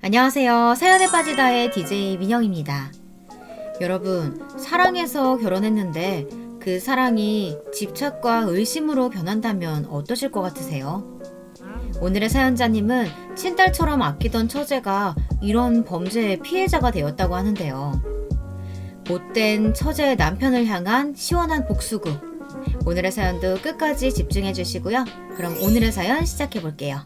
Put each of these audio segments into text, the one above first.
안녕하세요. 사연에 빠지다의 DJ 민영입니다. 여러분, 사랑해서 결혼했는데 그 사랑이 집착과 의심으로 변한다면 어떠실 것 같으세요? 오늘의 사연자님은 친딸처럼 아끼던 처제가 이런 범죄의 피해자가 되었다고 하는데요. 못된 처제의 남편을 향한 시원한 복수극. 오늘의 사연도 끝까지 집중해 주시고요. 그럼 오늘의 사연 시작해 볼게요.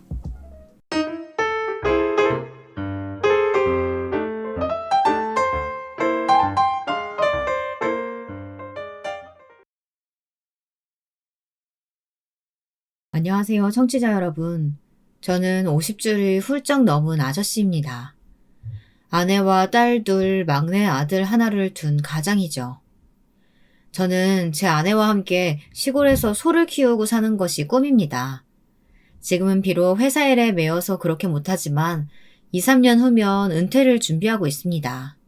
안녕하세요, 청취자 여러분. 저는 50줄이 훌쩍 넘은 아저씨입니다. 아내와 딸 둘, 막내 아들 하나를 둔 가장이죠. 저는 제 아내와 함께 시골에서 소를 키우고 사는 것이 꿈입니다. 지금은 비록 회사 일에 매여서 그렇게 못하지만 2, 3년 후면 은퇴를 준비하고 있습니다.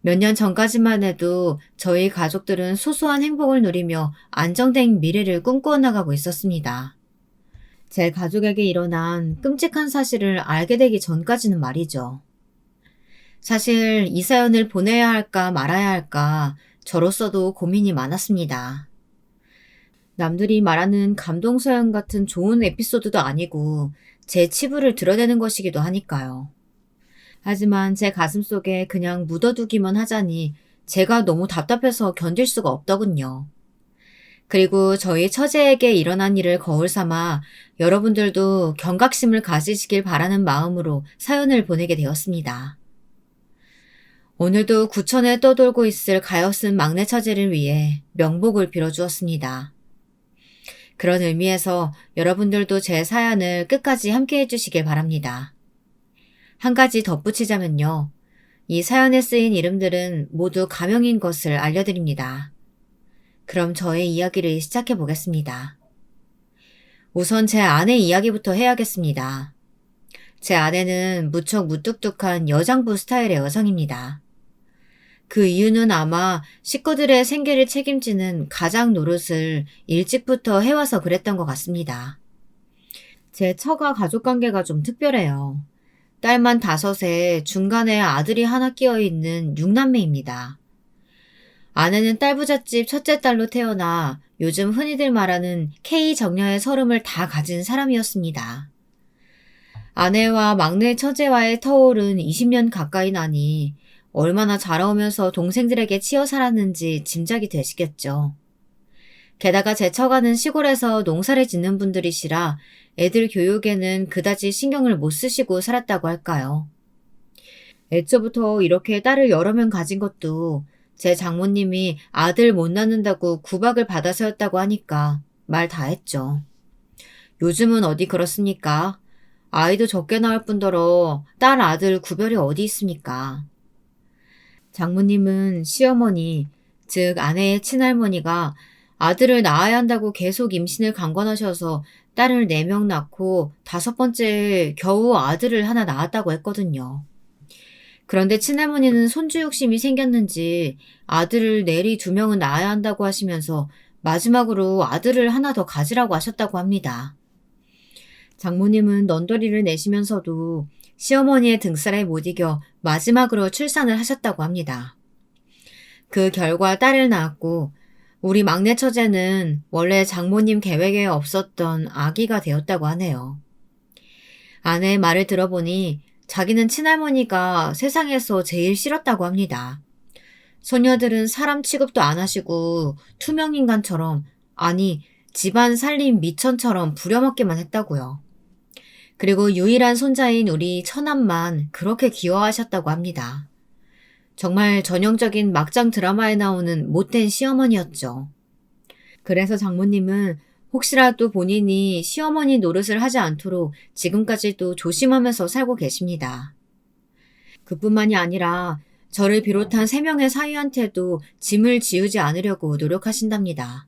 몇 년 전까지만 해도 저희 가족들은 소소한 행복을 누리며 안정된 미래를 꿈꾸어 나가고 있었습니다. 제 가족에게 일어난 끔찍한 사실을 알게 되기 전까지는 말이죠. 사실 이 사연을 보내야 할까 말아야 할까 저로서도 고민이 많았습니다. 남들이 말하는 감동사연 같은 좋은 에피소드도 아니고 제 치부를 드러내는 것이기도 하니까요. 하지만 제 가슴속에 그냥 묻어두기만 하자니 제가 너무 답답해서 견딜 수가 없더군요. 그리고 저희 처제에게 일어난 일을 거울 삼아 여러분들도 경각심을 가지시길 바라는 마음으로 사연을 보내게 되었습니다. 오늘도 구천에 떠돌고 있을 가엾은 막내 처제를 위해 명복을 빌어주었습니다. 그런 의미에서 여러분들도 제 사연을 끝까지 함께 해주시길 바랍니다. 한 가지 덧붙이자면요. 이 사연에 쓰인 이름들은 모두 가명인 것을 알려드립니다. 그럼 저의 이야기를 시작해 보겠습니다. 우선 제 아내 이야기부터 해야겠습니다. 제 아내는 무척 무뚝뚝한 여장부 스타일의 여성입니다. 그 이유는 아마 식구들의 생계를 책임지는 가장 노릇을 일찍부터 해와서 그랬던 것 같습니다. 제 처가 가족관계가 좀 특별해요. 딸만 5에 중간에 아들이 하나 끼어있는 6남매입니다. 아내는 딸부잣집 첫째 딸로 태어나 요즘 흔히들 말하는 K정녀의 서름을 다 가진 사람이었습니다. 아내와 막내 처제와의 터울은 20년 가까이 나니 얼마나 자라오면서 동생들에게 치여 살았는지 짐작이 되시겠죠. 게다가 제 처가는 시골에서 농사를 짓는 분들이시라 애들 교육에는 그다지 신경을 못 쓰시고 살았다고 할까요. 애초부터 이렇게 딸을 여러 명 가진 것도 제 장모님이 아들 못 낳는다고 구박을 받아서였다고 하니까 말 다 했죠. 요즘은 어디 그렇습니까? 아이도 적게 낳을 뿐더러 딸 아들 구별이 어디 있습니까? 장모님은 시어머니, 즉 아내의 친할머니가 아들을 낳아야 한다고 계속 임신을 강권하셔서 딸을 4명 낳고 5번째에 겨우 아들을 하나 낳았다고 했거든요. 그런데 친할머니는 손주 욕심이 생겼는지 아들을 내리 2명은 낳아야 한다고 하시면서 마지막으로 아들을 하나 더 가지라고 하셨다고 합니다. 장모님은 넌더리를 내시면서도 시어머니의 등살에 못 이겨 마지막으로 출산을 하셨다고 합니다. 그 결과 딸을 낳았고 우리 막내 처제는 원래 장모님 계획에 없었던 아기가 되었다고 하네요. 아내의 말을 들어보니 자기는 친할머니가 세상에서 제일 싫었다고 합니다. 소녀들은 사람 취급도 안 하시고 투명인간처럼, 아니 집안 살림 미천처럼 부려먹기만 했다고요. 그리고 유일한 손자인 우리 처남만 그렇게 귀여워하셨다고 합니다. 정말 전형적인 막장 드라마에 나오는 못된 시어머니였죠. 그래서 장모님은 혹시라도 본인이 시어머니 노릇을 하지 않도록 지금까지도 조심하면서 살고 계십니다. 그뿐만이 아니라 저를 비롯한 3명의 사위한테도 짐을 지우지 않으려고 노력하신답니다.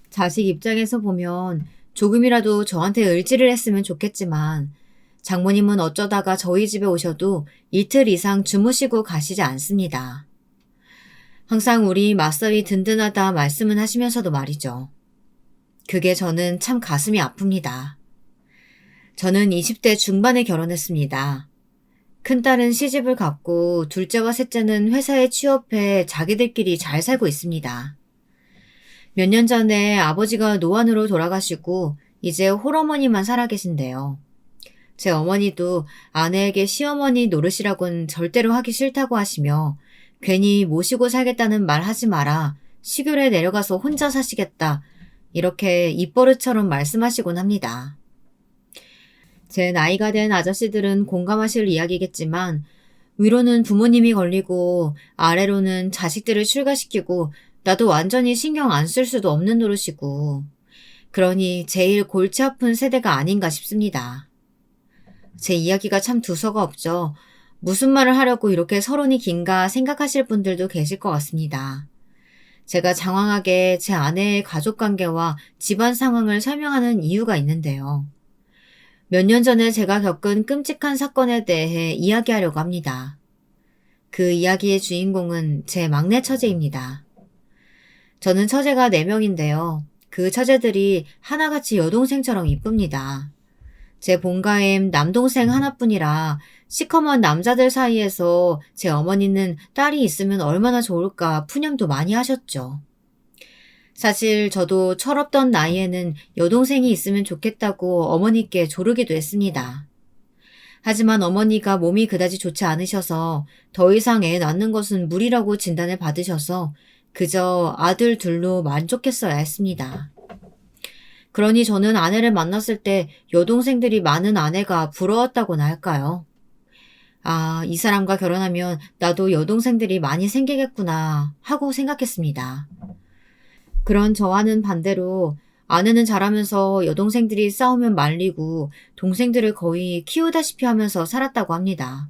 자식 입장에서 보면 조금이라도 저한테 의지를 했으면 좋겠지만 장모님은 어쩌다가 저희 집에 오셔도 이틀 이상 주무시고 가시지 않습니다. 항상 우리 맞서이 든든하다 말씀은 하시면서도 말이죠. 그게 저는 참 가슴이 아픕니다. 저는 20대 중반에 결혼했습니다. 큰딸은 시집을 갔고 둘째와 셋째는 회사에 취업해 자기들끼리 잘 살고 있습니다. 몇 년 전에 아버지가 노안으로 돌아가시고 이제 홀어머니만 살아계신데요. 제 어머니도 아내에게 시어머니 노릇이라곤 절대로 하기 싫다고 하시며 괜히 모시고 살겠다는 말 하지 마라. 시골에 내려가서 혼자 사시겠다. 이렇게 입버릇처럼 말씀하시곤 합니다. 제 나이가 된 아저씨들은 공감하실 이야기겠지만 위로는 부모님이 걸리고 아래로는 자식들을 출가시키고 나도 완전히 신경 안 쓸 수도 없는 노릇이고 그러니 제일 골치 아픈 세대가 아닌가 싶습니다. 제 이야기가 참 두서가 없죠. 무슨 말을 하려고 이렇게 서론이 긴가 생각하실 분들도 계실 것 같습니다. 제가 장황하게 제 아내의 가족관계와 집안 상황을 설명하는 이유가 있는데요. 몇 년 전에 제가 겪은 끔찍한 사건에 대해 이야기하려고 합니다. 그 이야기의 주인공은 제 막내 처제입니다. 저는 처제가 4명인데요. 그 처제들이 하나같이 여동생처럼 이쁩니다. 제 본가엔 남동생 하나뿐이라 시커먼 남자들 사이에서 제 어머니는 딸이 있으면 얼마나 좋을까 푸념도 많이 하셨죠. 사실 저도 철없던 나이에는 여동생이 있으면 좋겠다고 어머니께 조르기도 했습니다. 하지만 어머니가 몸이 그다지 좋지 않으셔서 더 이상 애 낳는 것은 무리라고 진단을 받으셔서 그저 아들 둘로 만족했어야 했습니다. 그러니 저는 아내를 만났을 때 여동생들이 많은 아내가 부러웠다고나 할까요? 아, 이 사람과 결혼하면 나도 여동생들이 많이 생기겠구나 하고 생각했습니다. 그런 저와는 반대로 아내는 자라면서 여동생들이 싸우면 말리고 동생들을 거의 키우다시피 하면서 살았다고 합니다.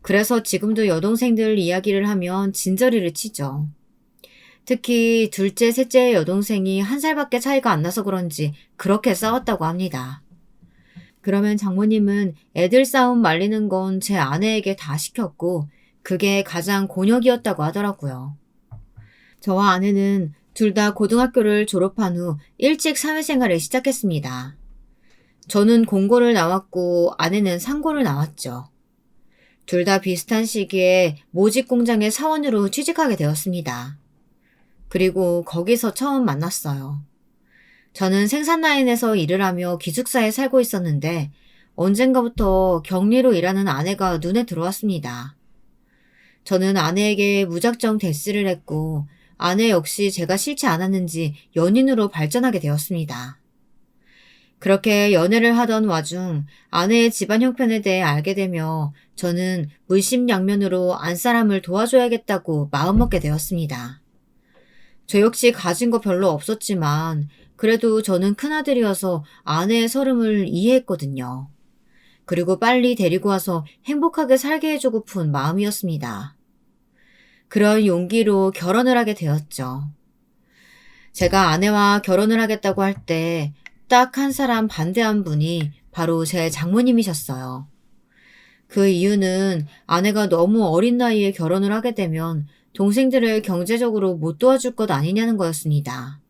그래서 지금도 여동생들 이야기를 하면 진저리를 치죠. 특히 둘째, 셋째의 여동생이 1살밖에 차이가 안 나서 그런지 그렇게 싸웠다고 합니다. 그러면 장모님은 애들 싸움 말리는 건 제 아내에게 다 시켰고 그게 가장 곤욕이었다고 하더라고요. 저와 아내는 둘 다 고등학교를 졸업한 후 일찍 사회생활을 시작했습니다. 저는 공고를 나왔고 아내는 상고를 나왔죠. 둘 다 비슷한 시기에 모직 공장의 사원으로 취직하게 되었습니다. 그리고 거기서 처음 만났어요. 저는 생산라인에서 일을 하며 기숙사에 살고 있었는데 언젠가부터 격리로 일하는 아내가 눈에 들어왔습니다. 저는 아내에게 무작정 대시를 했고 아내 역시 제가 싫지 않았는지 연인으로 발전하게 되었습니다. 그렇게 연애를 하던 와중 아내의 집안 형편에 대해 알게 되며 저는 물심양면으로 안사람을 도와줘야겠다고 마음먹게 되었습니다. 저 역시 가진 거 별로 없었지만 그래도 저는 큰아들이어서 아내의 서름을 이해했거든요. 그리고 빨리 데리고 와서 행복하게 살게 해주고픈 마음이었습니다. 그런 용기로 결혼을 하게 되었죠. 제가 아내와 결혼을 하겠다고 할 때 딱 한 사람 반대한 분이 바로 제 장모님이셨어요. 그 이유는 아내가 너무 어린 나이에 결혼을 하게 되면 동생들을 경제적으로 못 도와줄 것 아니냐는 거였습니다.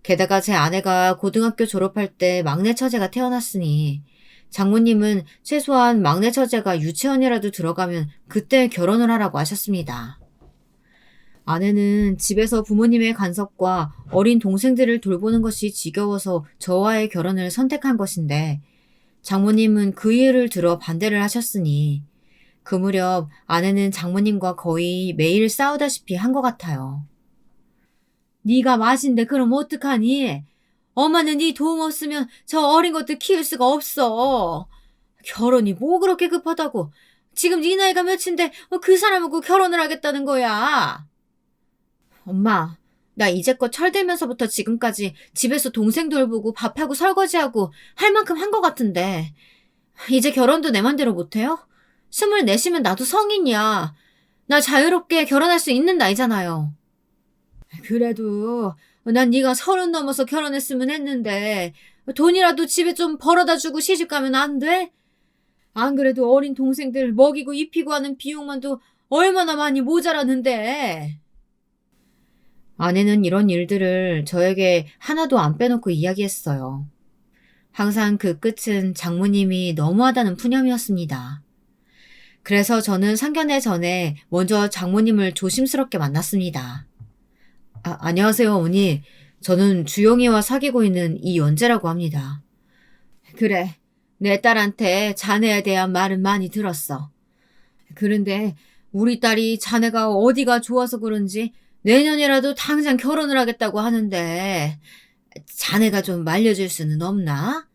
게다가 제 아내가 고등학교 졸업할 때 막내 처제가 태어났으니 장모님은 최소한 막내 처제가 유치원이라도 들어가면 그때 결혼을 하라고 하셨습니다. 아내는 집에서 부모님의 간섭과 어린 동생들을 돌보는 것이 지겨워서 저와의 결혼을 선택한 것인데 장모님은 그 이유를 들어 반대를 하셨으니 그 무렵 아내는 장모님과 거의 매일 싸우다시피 한 것 같아요. 네가 맛인데 그럼 어떡하니? 엄마는 네 도움 없으면 저 어린 것들 키울 수가 없어. 결혼이 뭐 그렇게 급하다고. 지금 네 나이가 몇인데 그 사람하고 결혼을 하겠다는 거야. 엄마, 나 이제껏 철들면서부터 지금까지 집에서 동생 돌보고 밥하고 설거지하고 할 만큼 한 것 같은데 이제 결혼도 내 맘대로 못해요? 24시면 나도 성인이야. 나 자유롭게 결혼할 수 있는 나이잖아요. 그래도 난 네가 30 넘어서 결혼했으면 했는데 돈이라도 집에 좀 벌어다 주고 시집 가면 안 돼? 안 그래도 어린 동생들 먹이고 입히고 하는 비용만도 얼마나 많이 모자라는데. 아내는 이런 일들을 저에게 하나도 안 빼놓고 이야기했어요. 항상 그 끝은 장모님이 너무하다는 푸념이었습니다. 그래서 저는 상견례 전에 먼저 장모님을 조심스럽게 만났습니다. 안녕하세요, 어머니. 저는 주영이와 사귀고 있는 이연재라고 합니다. 그래, 내 딸한테 자네에 대한 말은 많이 들었어. 그런데 우리 딸이 자네가 어디가 좋아서 그런지 내년이라도 당장 결혼을 하겠다고 하는데 자네가 좀 말려줄 수는 없나?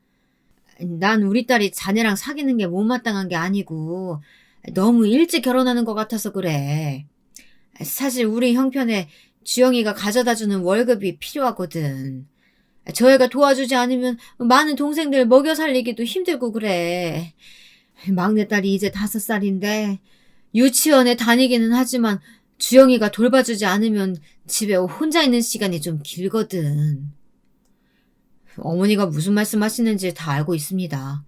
난 우리 딸이 자네랑 사귀는 게 못마땅한 게 아니고 너무 일찍 결혼하는 것 같아서 그래. 사실 우리 형편에 주영이가 가져다주는 월급이 필요하거든. 저 애가 도와주지 않으면 많은 동생들 먹여 살리기도 힘들고 그래. 막내딸이 이제 5살인데 유치원에 다니기는 하지만 주영이가 돌봐주지 않으면 집에 혼자 있는 시간이 좀 길거든. 어머니가 무슨 말씀하시는지 다 알고 있습니다.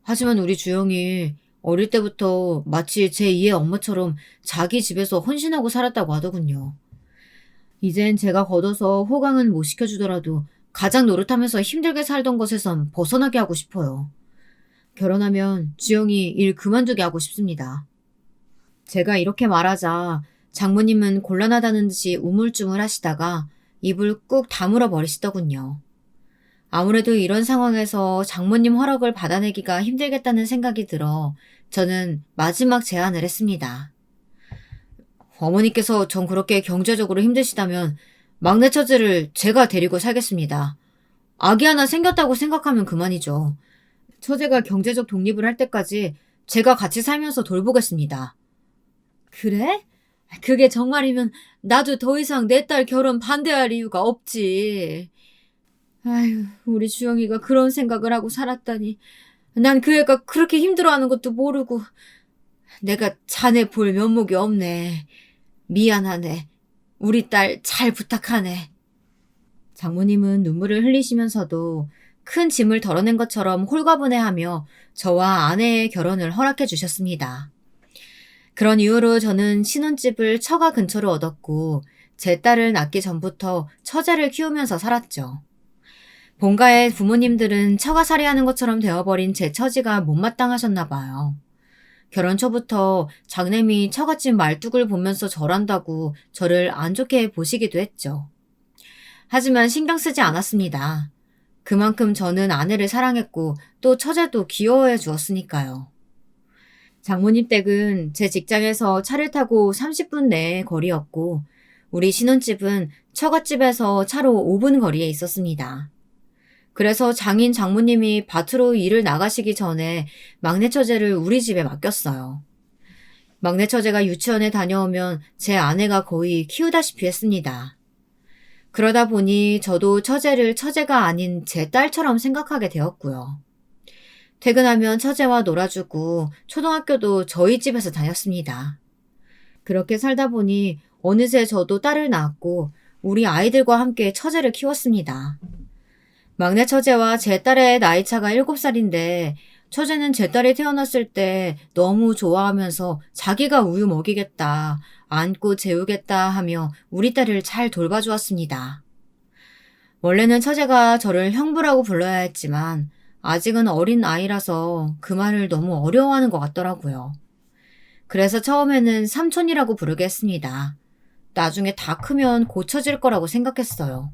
하지만 우리 주영이 어릴 때부터 마치 제2의 엄마처럼 자기 집에서 헌신하고 살았다고 하더군요. 이젠 제가 걷어서 호강은 못 시켜주더라도 가장 노릇하면서 힘들게 살던 것에선 벗어나게 하고 싶어요. 결혼하면 주영이 일 그만두게 하고 싶습니다. 제가 이렇게 말하자 장모님은 곤란하다는 듯이 우물쭈물 하시다가 입을 꾹 다물어 버리시더군요. 아무래도 이런 상황에서 장모님 허락을 받아내기가 힘들겠다는 생각이 들어 저는 마지막 제안을 했습니다. 어머니께서 전 그렇게 경제적으로 힘드시다면 막내 처제를 제가 데리고 살겠습니다. 아기 하나 생겼다고 생각하면 그만이죠. 처제가 경제적 독립을 할 때까지 제가 같이 살면서 돌보겠습니다. 그래? 그게 정말이면 나도 더 이상 내 딸 결혼 반대할 이유가 없지. 아휴, 우리 주영이가 그런 생각을 하고 살았다니. 난 그 애가 그렇게 힘들어하는 것도 모르고. 내가 자네 볼 면목이 없네. 미안하네. 우리 딸 잘 부탁하네. 장모님은 눈물을 흘리시면서도 큰 짐을 덜어낸 것처럼 홀가분해하며 저와 아내의 결혼을 허락해 주셨습니다. 그런 이후로 저는 신혼집을 처가 근처로 얻었고 제 딸을 낳기 전부터 처제를 키우면서 살았죠. 본가의 부모님들은 처가살이하는 것처럼 되어버린 제 처지가 못마땅하셨나 봐요. 결혼 초부터 장남이 처갓집 말뚝을 보면서 절한다고 저를 안 좋게 보시기도 했죠. 하지만 신경 쓰지 않았습니다. 그만큼 저는 아내를 사랑했고 또 처제도 귀여워해 주었으니까요. 장모님 댁은 제 직장에서 차를 타고 30분 내의 거리였고 우리 신혼집은 처갓집에서 차로 5분 거리에 있었습니다. 그래서 장인 장모님이 밭으로 일을 나가시기 전에 막내 처제를 우리 집에 맡겼어요. 막내 처제가 유치원에 다녀오면 제 아내가 거의 키우다시피 했습니다. 그러다 보니 저도 처제를 처제가 아닌 제 딸처럼 생각하게 되었고요. 퇴근하면 처제와 놀아주고 초등학교도 저희 집에서 다녔습니다. 그렇게 살다 보니 어느새 저도 딸을 낳았고 우리 아이들과 함께 처제를 키웠습니다. 막내 처제와 제 딸의 나이차가 7살인데 처제는 제 딸이 태어났을 때 너무 좋아하면서 자기가 우유 먹이겠다, 안고 재우겠다 하며 우리 딸을 잘 돌봐주었습니다. 원래는 처제가 저를 형부라고 불러야 했지만 아직은 어린 아이라서 그 말을 너무 어려워하는 것 같더라고요. 그래서 처음에는 삼촌이라고 부르게 했습니다. 나중에 다 크면 고쳐질 거라고 생각했어요.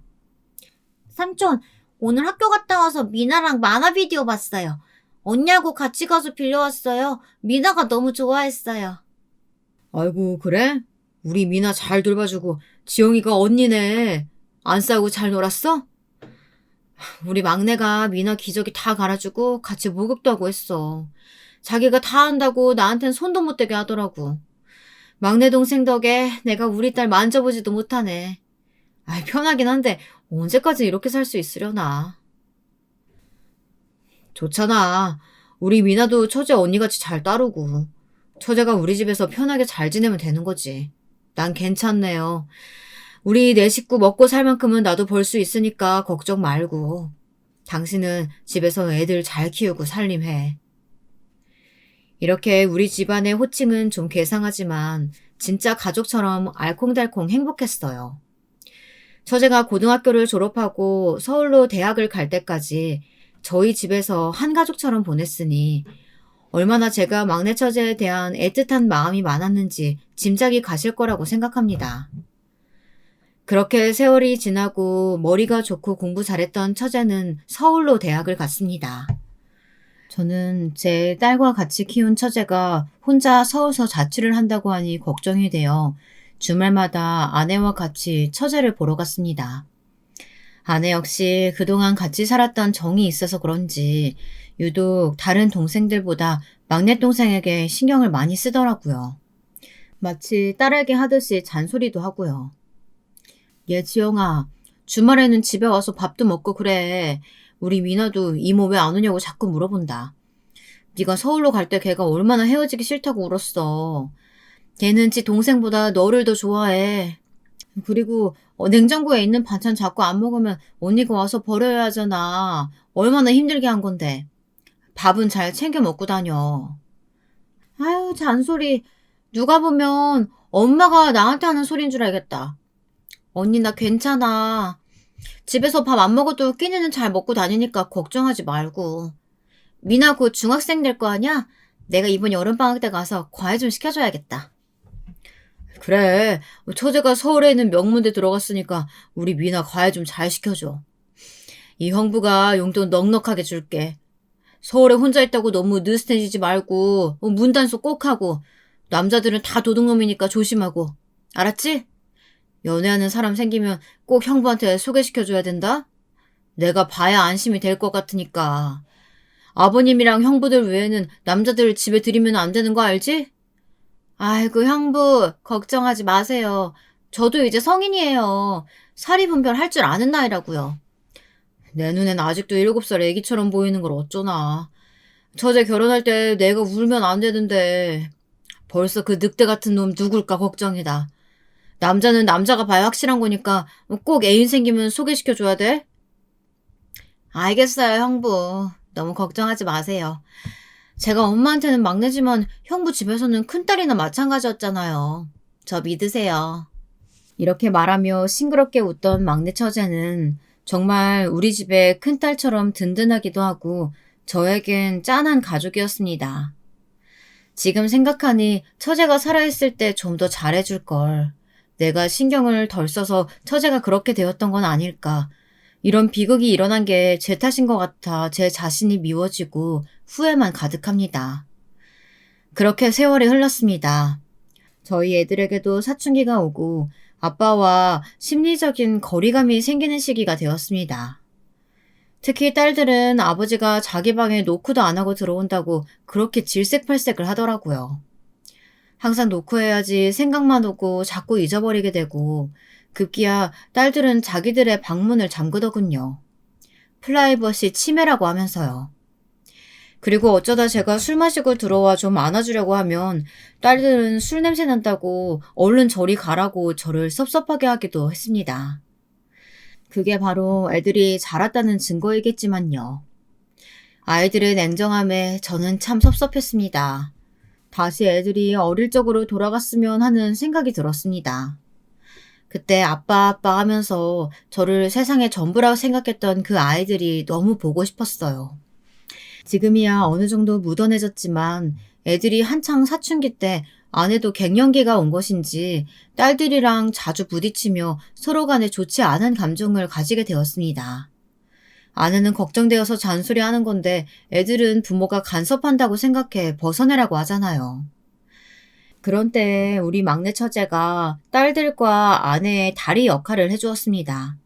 삼촌, 오늘 학교 갔다 와서 미나랑 만화 비디오 봤어요. 언니하고 같이 가서 빌려왔어요. 미나가 너무 좋아했어요. 아이고, 그래? 우리 미나 잘 돌봐주고 지영이가 언니네. 안 싸우고 잘 놀았어? 우리 막내가 미나 기저귀 다 갈아주고 같이 목욕도 하고 했어. 자기가 다 한다고 나한텐 손도 못 대게 하더라고. 막내 동생 덕에 내가 우리 딸 만져보지도 못하네. 편하긴 한데 언제까지 이렇게 살 수 있으려나. 좋잖아. 우리 미나도 처제 언니같이 잘 따르고 처제가 우리 집에서 편하게 잘 지내면 되는 거지. 난 괜찮네요. 우리 네 식구 먹고 살 만큼은 나도 벌 수 있으니까 걱정 말고. 당신은 집에서 애들 잘 키우고 살림해. 이렇게 우리 집안의 호칭은 좀 괴상하지만 진짜 가족처럼 알콩달콩 행복했어요. 처제가 고등학교를 졸업하고 서울로 대학을 갈 때까지 저희 집에서 한 가족처럼 보냈으니 얼마나 제가 막내 처제에 대한 애틋한 마음이 많았는지 짐작이 가실 거라고 생각합니다. 그렇게 세월이 지나고 머리가 좋고 공부 잘했던 처제는 서울로 대학을 갔습니다. 저는 제 딸과 같이 키운 처제가 혼자 서울서 자취를 한다고 하니 걱정이 되어 주말마다 아내와 같이 처제를 보러 갔습니다. 아내 역시 그동안 같이 살았던 정이 있어서 그런지 유독 다른 동생들보다 막내 동생에게 신경을 많이 쓰더라고요. 마치 딸에게 하듯이 잔소리도 하고요. 얘 지영아, 주말에는 집에 와서 밥도 먹고 그래. 우리 미나도 이모 왜 안 오냐고 자꾸 물어본다. 네가 서울로 갈 때 걔가 얼마나 헤어지기 싫다고 울었어. 걔는 지 동생보다 너를 더 좋아해. 그리고 냉장고에 있는 반찬 자꾸 안 먹으면 언니가 와서 버려야 하잖아. 얼마나 힘들게 한 건데. 밥은 잘 챙겨 먹고 다녀. 아유, 잔소리. 누가 보면 엄마가 나한테 하는 소리인 줄 알겠다. 언니 나 괜찮아. 집에서 밥 안 먹어도 끼니는 잘 먹고 다니니까 걱정하지 말고. 미나 곧 중학생 될 거 아니야? 내가 이번 여름방학 때 가서 과외 좀 시켜줘야겠다. 그래, 처제가 서울에 있는 명문대 들어갔으니까 우리 미나 과외 좀 잘 시켜줘. 이 형부가 용돈 넉넉하게 줄게. 서울에 혼자 있다고 너무 느슨해지지 말고 문단속 꼭 하고 남자들은 다 도둑놈이니까 조심하고. 알았지? 연애하는 사람 생기면 꼭 형부한테 소개시켜줘야 된다? 내가 봐야 안심이 될 것 같으니까. 아버님이랑 형부들 외에는 남자들 집에 들이면 안 되는 거 알지? 아이고 형부 걱정하지 마세요. 저도 이제 성인이에요. 사리분별 할 줄 아는 나이라고요. 내 눈엔 아직도 7살 애기처럼 보이는 걸 어쩌나. 처제 결혼할 때 내가 울면 안 되는데 벌써 그 늑대 같은 놈 누굴까 걱정이다. 남자는 남자가 봐야 확실한 거니까 꼭 애인 생기면 소개시켜줘야 돼? 알겠어요, 형부. 너무 걱정하지 마세요. 제가 엄마한테는 막내지만 형부 집에서는 큰딸이나 마찬가지였잖아요. 저 믿으세요. 이렇게 말하며 싱그럽게 웃던 막내 처제는 정말 우리 집의 큰딸처럼 든든하기도 하고 저에겐 짠한 가족이었습니다. 지금 생각하니 처제가 살아있을 때 좀 더 잘해줄 걸. 내가 신경을 덜 써서 처제가 그렇게 되었던 건 아닐까. 이런 비극이 일어난 게 제 탓인 것 같아 제 자신이 미워지고 후회만 가득합니다. 그렇게 세월이 흘렀습니다. 저희 애들에게도 사춘기가 오고 아빠와 심리적인 거리감이 생기는 시기가 되었습니다. 특히 딸들은 아버지가 자기 방에 노크도 안 하고 들어온다고 그렇게 질색팔색을 하더라고요. 항상 노크해야지 생각만 오고 자꾸 잊어버리게 되고 급기야 딸들은 자기들의 방문을 잠그더군요. 프라이버시 침해라고 하면서요. 그리고 어쩌다 제가 술 마시고 들어와 좀 안아주려고 하면 딸들은 술 냄새 난다고 얼른 저리 가라고 저를 섭섭하게 하기도 했습니다. 그게 바로 애들이 자랐다는 증거이겠지만요. 아이들의 냉정함에 저는 참 섭섭했습니다. 다시 애들이 어릴 적으로 돌아갔으면 하는 생각이 들었습니다. 그때 아빠 하면서 저를 세상의 전부라고 생각했던 그 아이들이 너무 보고 싶었어요. 지금이야 어느 정도 묻어내졌지만 애들이 한창 사춘기 때 아내도 갱년기가 온 것인지 딸들이랑 자주 부딪히며 서로 간에 좋지 않은 감정을 가지게 되었습니다. 아내는 걱정되어서 잔소리하는 건데 애들은 부모가 간섭한다고 생각해 벗어내라고 하잖아요. 그런 때에 우리 막내 처제가 딸들과 아내의 다리 역할을 해주었습니다.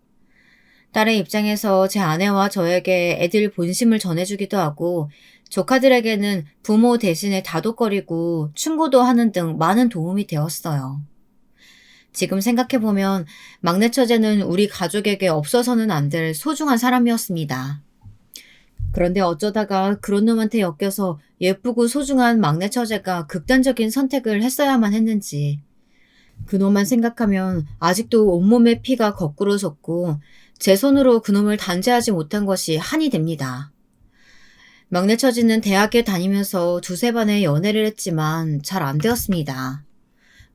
딸의 입장에서 제 아내와 저에게 애들 본심을 전해주기도 하고 조카들에게는 부모 대신에 다독거리고 충고도 하는 등 많은 도움이 되었어요. 지금 생각해보면 막내 처제는 우리 가족에게 없어서는 안 될 소중한 사람이었습니다. 그런데 어쩌다가 그런 놈한테 엮여서 예쁘고 소중한 막내 처제가 극단적인 선택을 했어야만 했는지 그놈만 생각하면 아직도 온몸에 피가 거꾸로 솟고 제 손으로 그놈을 단죄하지 못한 것이 한이 됩니다. 막내 처지는 대학에 다니면서 두세 번의 연애를 했지만 잘 안 되었습니다.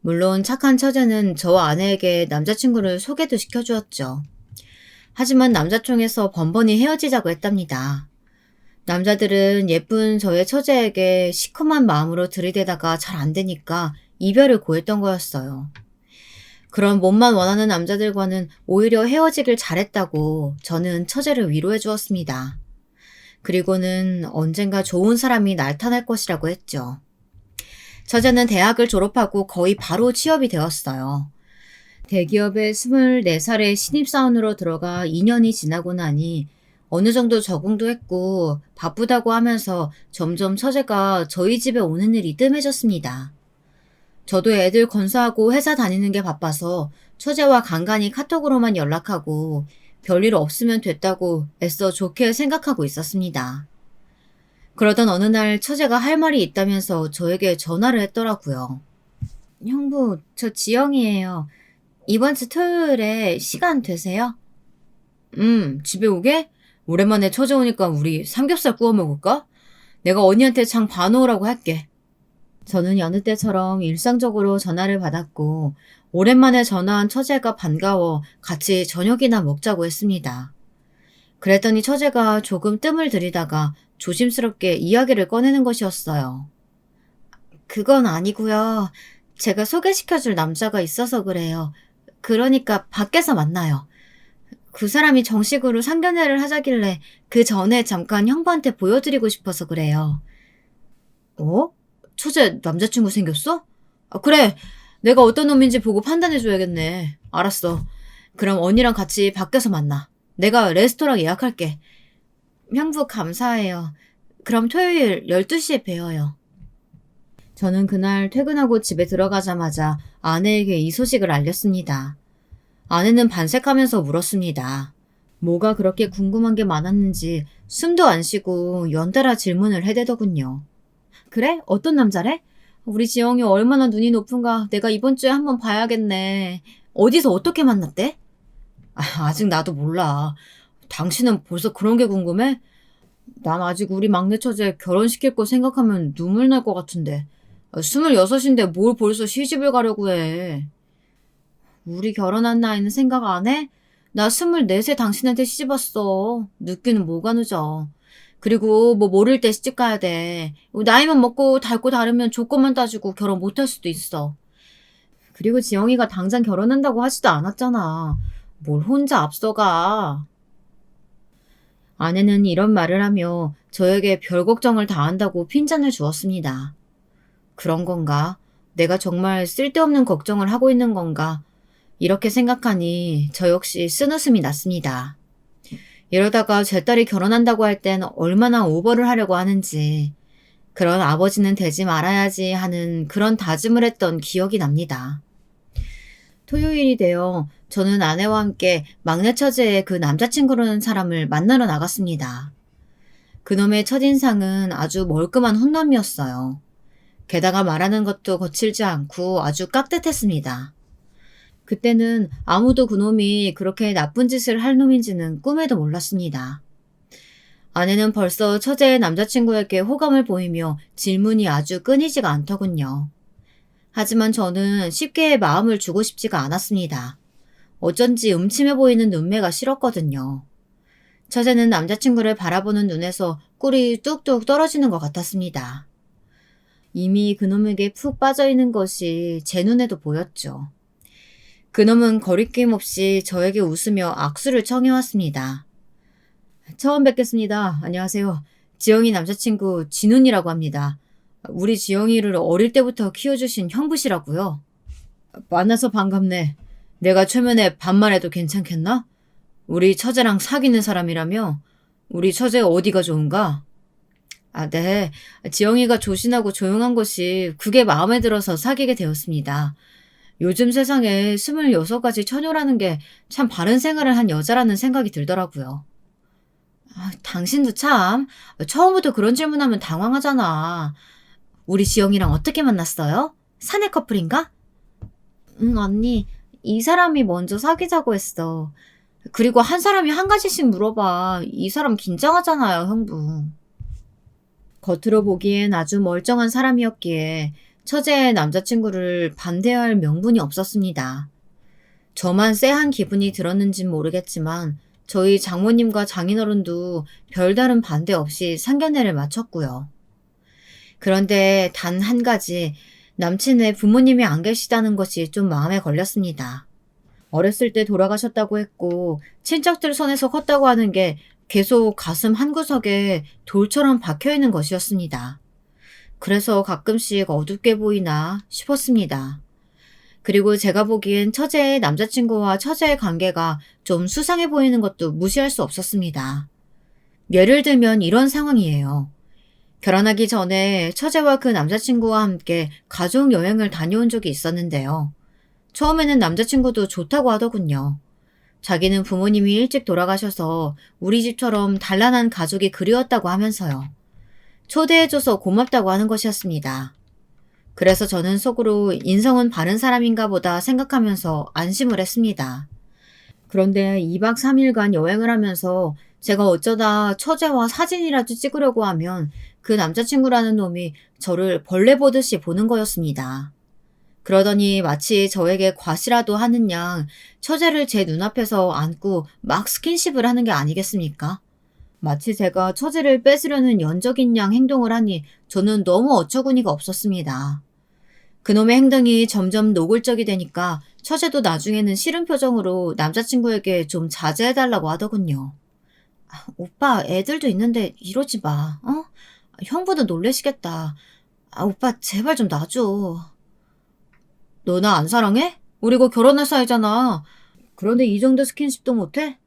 물론 착한 처제는 저와 아내에게 남자친구를 소개도 시켜주었죠. 하지만 남자총에서 번번이 헤어지자고 했답니다. 남자들은 예쁜 저의 처제에게 시커먼 마음으로 들이대다가 잘 안 되니까 이별을 고했던 거였어요. 그런 몸만 원하는 남자들과는 오히려 헤어지길 잘했다고 저는 처제를 위로해 주었습니다. 그리고는 언젠가 좋은 사람이 나타날 것이라고 했죠. 처제는 대학을 졸업하고 거의 바로 취업이 되었어요. 대기업에 24살에 신입사원으로 들어가 2년이 지나고 나니 어느 정도 적응도 했고 바쁘다고 하면서 점점 처제가 저희 집에 오는 일이 뜸해졌습니다. 저도 애들 건사하고 회사 다니는 게 바빠서 처제와 간간히 카톡으로만 연락하고 별일 없으면 됐다고 애써 좋게 생각하고 있었습니다. 그러던 어느 날 처제가 할 말이 있다면서 저에게 전화를 했더라고요. 형부, 저 지영이에요. 이번 주 토요일에 시간 되세요? 집에 오게? 오랜만에 처제 오니까 우리 삼겹살 구워 먹을까? 내가 언니한테 장 봐놓으라고 할게. 저는 여느 때처럼 일상적으로 전화를 받았고 오랜만에 전화한 처제가 반가워 같이 저녁이나 먹자고 했습니다. 그랬더니 처제가 조금 뜸을 들이다가 조심스럽게 이야기를 꺼내는 것이었어요. 그건 아니고요. 제가 소개시켜줄 남자가 있어서 그래요. 그러니까 밖에서 만나요. 그 사람이 정식으로 상견례를 하자길래 그 전에 잠깐 형부한테 보여드리고 싶어서 그래요. 어? 처제 남자친구 생겼어? 아, 그래. 내가 어떤 놈인지 보고 판단해줘야겠네. 알았어. 그럼 언니랑 같이 밖에서 만나. 내가 레스토랑 예약할게. 형부 감사해요. 그럼 토요일 12시에 뵈어요. 저는 그날 퇴근하고 집에 들어가자마자 아내에게 이 소식을 알렸습니다. 아내는 반색하면서 물었습니다. 뭐가 그렇게 궁금한 게 많았는지 숨도 안 쉬고 연달아 질문을 해대더군요. 그래? 어떤 남자래? 우리 지영이 얼마나 눈이 높은가 내가 이번 주에 한번 봐야겠네. 어디서 어떻게 만났대? 아직 나도 몰라. 당신은 벌써 그런 게 궁금해? 난 아직 우리 막내 처제 결혼시킬 거 생각하면 눈물 날 것 같은데. 26인데 뭘 벌써 시집을 가려고 해. 우리 결혼한 나이는 생각 안 해? 나 24세 당신한테 시집 왔어. 늦기는 뭐가 늦어. 그리고 뭐 모를 때 시집 가야 돼. 나이만 먹고 닳고 다르면 조건만 따지고 결혼 못할 수도 있어. 그리고 지영이가 당장 결혼한다고 하지도 않았잖아. 뭘 혼자 앞서가. 아내는 이런 말을 하며 저에게 별 걱정을 다 한다고 핀잔을 주었습니다. 그런 건가? 내가 정말 쓸데없는 걱정을 하고 있는 건가? 이렇게 생각하니 저 역시 쓴웃음이 났습니다. 이러다가 제 딸이 결혼한다고 할 땐 얼마나 오버를 하려고 하는지, 그런 아버지는 되지 말아야지 하는 그런 다짐을 했던 기억이 납니다. 토요일이 되어 저는 아내와 함께 막내 처제의 그 남자친구라는 사람을 만나러 나갔습니다. 그놈의 첫인상은 아주 멀끔한 훈남이었어요. 게다가 말하는 것도 거칠지 않고 아주 깍듯했습니다. 그때는 아무도 그놈이 그렇게 나쁜 짓을 할 놈인지는 꿈에도 몰랐습니다. 아내는 벌써 처제의 남자친구에게 호감을 보이며 질문이 아주 끊이지가 않더군요. 하지만 저는 쉽게 마음을 주고 싶지가 않았습니다. 어쩐지 음침해 보이는 눈매가 싫었거든요. 처제는 남자친구를 바라보는 눈에서 꿀이 뚝뚝 떨어지는 것 같았습니다. 이미 그놈에게 푹 빠져있는 것이 제 눈에도 보였죠. 그놈은 거리낌 없이 저에게 웃으며 악수를 청해왔습니다. 처음 뵙겠습니다. 안녕하세요. 지영이 남자친구 진훈이라고 합니다. 우리 지영이를 어릴 때부터 키워주신 형부시라고요. 만나서 반갑네. 내가 최면에 반말해도 괜찮겠나? 우리 처제랑 사귀는 사람이라며? 우리 처제 어디가 좋은가? 네. 지영이가 조신하고 조용한 것이 그게 마음에 들어서 사귀게 되었습니다. 요즘 세상에 26가지 처녀라는 게 참 바른 생활을 한 여자라는 생각이 들더라고요. 당신도 참 처음부터 그런 질문하면 당황하잖아. 우리 지영이랑 어떻게 만났어요? 사내 커플인가? 응, 언니. 이 사람이 먼저 사귀자고 했어. 그리고 한 사람이 한 가지씩 물어봐. 이 사람 긴장하잖아요, 형부. 겉으로 보기엔 아주 멀쩡한 사람이었기에 처제의 남자친구를 반대할 명분이 없었습니다. 저만 쎄한 기분이 들었는진 모르겠지만 저희 장모님과 장인어른도 별다른 반대 없이 상견례를 마쳤고요. 그런데 단 한 가지, 남친의 부모님이 안 계시다는 것이 좀 마음에 걸렸습니다. 어렸을 때 돌아가셨다고 했고 친척들 손에서 컸다고 하는 게 계속 가슴 한구석에 돌처럼 박혀있는 것이었습니다. 그래서 가끔씩 어둡게 보이나 싶었습니다. 그리고 제가 보기엔 처제의 남자친구와 처제의 관계가 좀 수상해 보이는 것도 무시할 수 없었습니다. 예를 들면 이런 상황이에요. 결혼하기 전에 처제와 그 남자친구와 함께 가족 여행을 다녀온 적이 있었는데요. 처음에는 남자친구도 좋다고 하더군요. 자기는 부모님이 일찍 돌아가셔서 우리 집처럼 단란한 가족이 그리웠다고 하면서요. 초대해줘서 고맙다고 하는 것이었습니다. 그래서 저는 속으로 인성은 바른 사람인가 보다 생각하면서 안심을 했습니다. 그런데 2박 3일간 여행을 하면서 제가 어쩌다 처제와 사진이라도 찍으려고 하면 그 남자친구라는 놈이 저를 벌레 보듯이 보는 거였습니다. 그러더니 마치 저에게 과시라도 하는 양 처제를 제 눈앞에서 안고 막 스킨십을 하는 게 아니겠습니까? 마치 제가 처제를 뺏으려는 연적인 양 행동을 하니 저는 너무 어처구니가 없었습니다. 그놈의 행동이 점점 노골적이 되니까 처제도 나중에는 싫은 표정으로 남자친구에게 좀 자제해달라고 하더군요. 오빠 애들도 있는데 이러지 마. 어? 형부도 놀래시겠다. 오빠 제발 좀 놔줘. 너 나 안 사랑해? 우리 곧 결혼할 사이잖아. 그런데 이 정도 스킨십도 못해?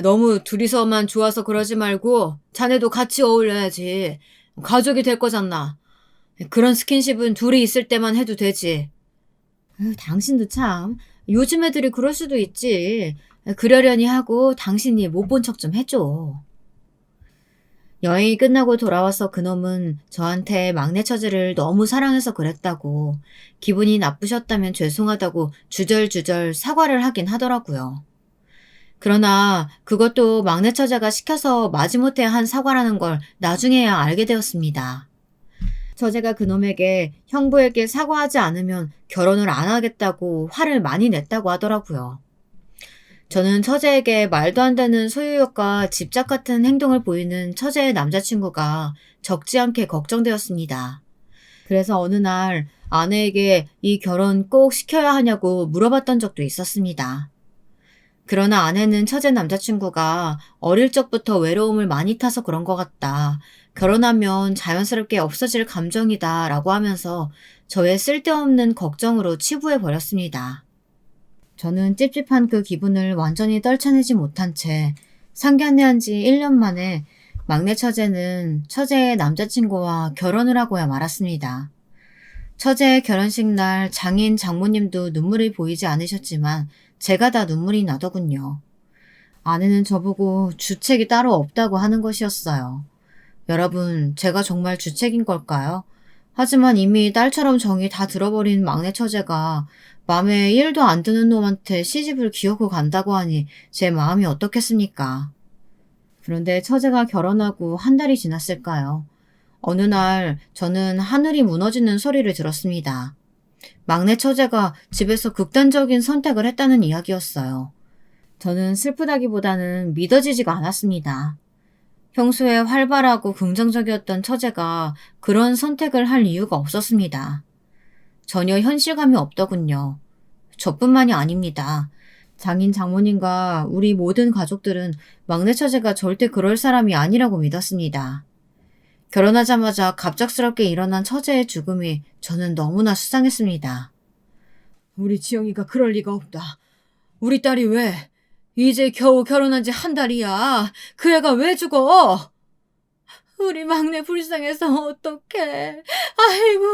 너무 둘이서만 좋아서 그러지 말고 자네도 같이 어울려야지. 가족이 될 거잖아. 그런 스킨십은 둘이 있을 때만 해도 되지. 당신도 참. 요즘 애들이 그럴 수도 있지. 그러려니 하고 당신이 못 본 척 좀 해줘. 여행이 끝나고 돌아와서 그놈은 저한테 막내 처제를 너무 사랑해서 그랬다고, 기분이 나쁘셨다면 죄송하다고 주절주절 사과를 하긴 하더라고요. 그러나 그것도 막내 처제가 시켜서 마지못해 한 사과라는 걸 나중에야 알게 되었습니다. 처제가 그놈에게 형부에게 사과하지 않으면 결혼을 안 하겠다고 화를 많이 냈다고 하더라고요. 저는 처제에게 말도 안 되는 소유욕과 집착 같은 행동을 보이는 처제의 남자친구가 적지 않게 걱정되었습니다. 그래서 어느 날 아내에게 이 결혼 꼭 시켜야 하냐고 물어봤던 적도 있었습니다. 그러나 아내는 처제 남자친구가 어릴 적부터 외로움을 많이 타서 그런 것 같다. 결혼하면 자연스럽게 없어질 감정이다 라고 하면서 저의 쓸데없는 걱정으로 치부해 버렸습니다. 저는 찝찝한 그 기분을 완전히 떨쳐내지 못한 채 상견례한 지 1년 만에 막내 처제는 처제의 남자친구와 결혼을 하고야 말았습니다. 처제의 결혼식 날 장인 장모님도 눈물이 보이지 않으셨지만 제가 다 눈물이 나더군요. 아내는 저보고 주책이 따로 없다고 하는 것이었어요. 여러분, 제가 정말 주책인 걸까요? 하지만 이미 딸처럼 정이 다 들어버린 막내 처제가 맘에 1도 안 드는 놈한테 시집을 기어고 간다고 하니 제 마음이 어떻겠습니까? 그런데 처제가 결혼하고 한 달이 지났을까요? 어느 날 저는 하늘이 무너지는 소리를 들었습니다. 막내 처제가 집에서 극단적인 선택을 했다는 이야기였어요. 저는 슬프다기보다는 믿어지지가 않았습니다. 평소에 활발하고 긍정적이었던 처제가 그런 선택을 할 이유가 없었습니다. 전혀 현실감이 없더군요. 저뿐만이 아닙니다. 장인 장모님과 우리 모든 가족들은 막내 처제가 절대 그럴 사람이 아니라고 믿었습니다. 결혼하자마자 갑작스럽게 일어난 처제의 죽음이 저는 너무나 수상했습니다. 우리 지영이가 그럴 리가 없다. 우리 딸이 왜? 이제 겨우 결혼한 지 한 달이야. 그 애가 왜 죽어? 우리 막내 불쌍해서 어떡해. 아이고.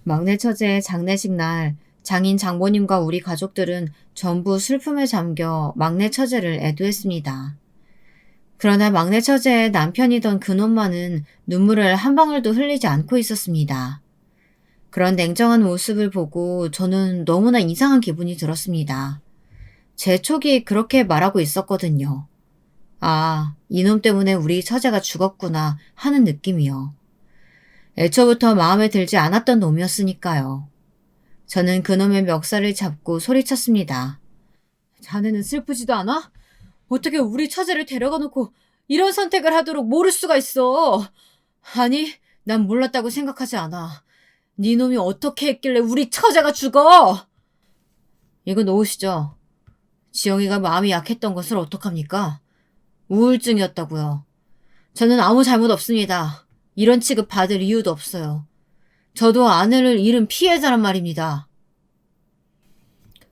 막내 처제의 장례식 날 장인 장모님과 우리 가족들은 전부 슬픔에 잠겨 막내 처제를 애도했습니다. 그러나 막내 처제의 남편이던 그놈만은 눈물을 한 방울도 흘리지 않고 있었습니다. 그런 냉정한 모습을 보고 저는 너무나 이상한 기분이 들었습니다. 제 촉이 그렇게 말하고 있었거든요. 아, 이놈 때문에 우리 처제가 죽었구나 하는 느낌이요. 애초부터 마음에 들지 않았던 놈이었으니까요. 저는 그놈의 멱살을 잡고 소리쳤습니다. 자네는 슬프지도 않아? 어떻게 우리 처제를 데려가 놓고 이런 선택을 하도록 모를 수가 있어? 아니, 난 몰랐다고 생각하지 않아. 네 놈이 어떻게 했길래 우리 처제가 죽어? 이거 놓으시죠. 지영이가 마음이 약했던 것을 어떡합니까? 우울증이었다고요. 저는 아무 잘못 없습니다. 이런 취급 받을 이유도 없어요. 저도 아내를 잃은 피해자란 말입니다.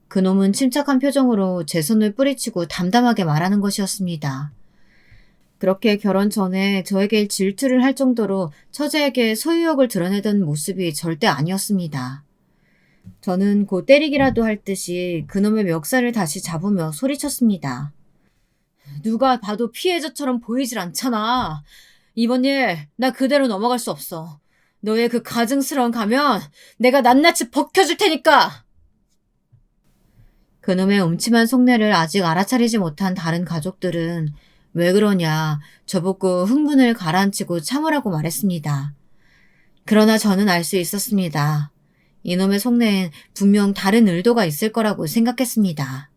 그놈은 침착한 표정으로 제 손을 뿌리치고 담담하게 말하는 것이었습니다. 그렇게 결혼 전에 저에게 질투를 할 정도로 처제에게 소유욕을 드러내던 모습이 절대 아니었습니다. 저는 곧 때리기라도 할 듯이 그놈의 멱살을 다시 잡으며 소리쳤습니다. 누가 봐도 피해자처럼 보이질 않잖아. 이번 일 나 그대로 넘어갈 수 없어. 너의 그 가증스러운 가면 내가 낱낱이 벗겨줄 테니까. 그놈의 음침한 속내를 아직 알아차리지 못한 다른 가족들은 왜 그러냐 저보고 흥분을 가라앉히고 참으라고 말했습니다. 그러나 저는 알 수 있었습니다. 이놈의 속내엔 분명 다른 의도가 있을 거라고 생각했습니다.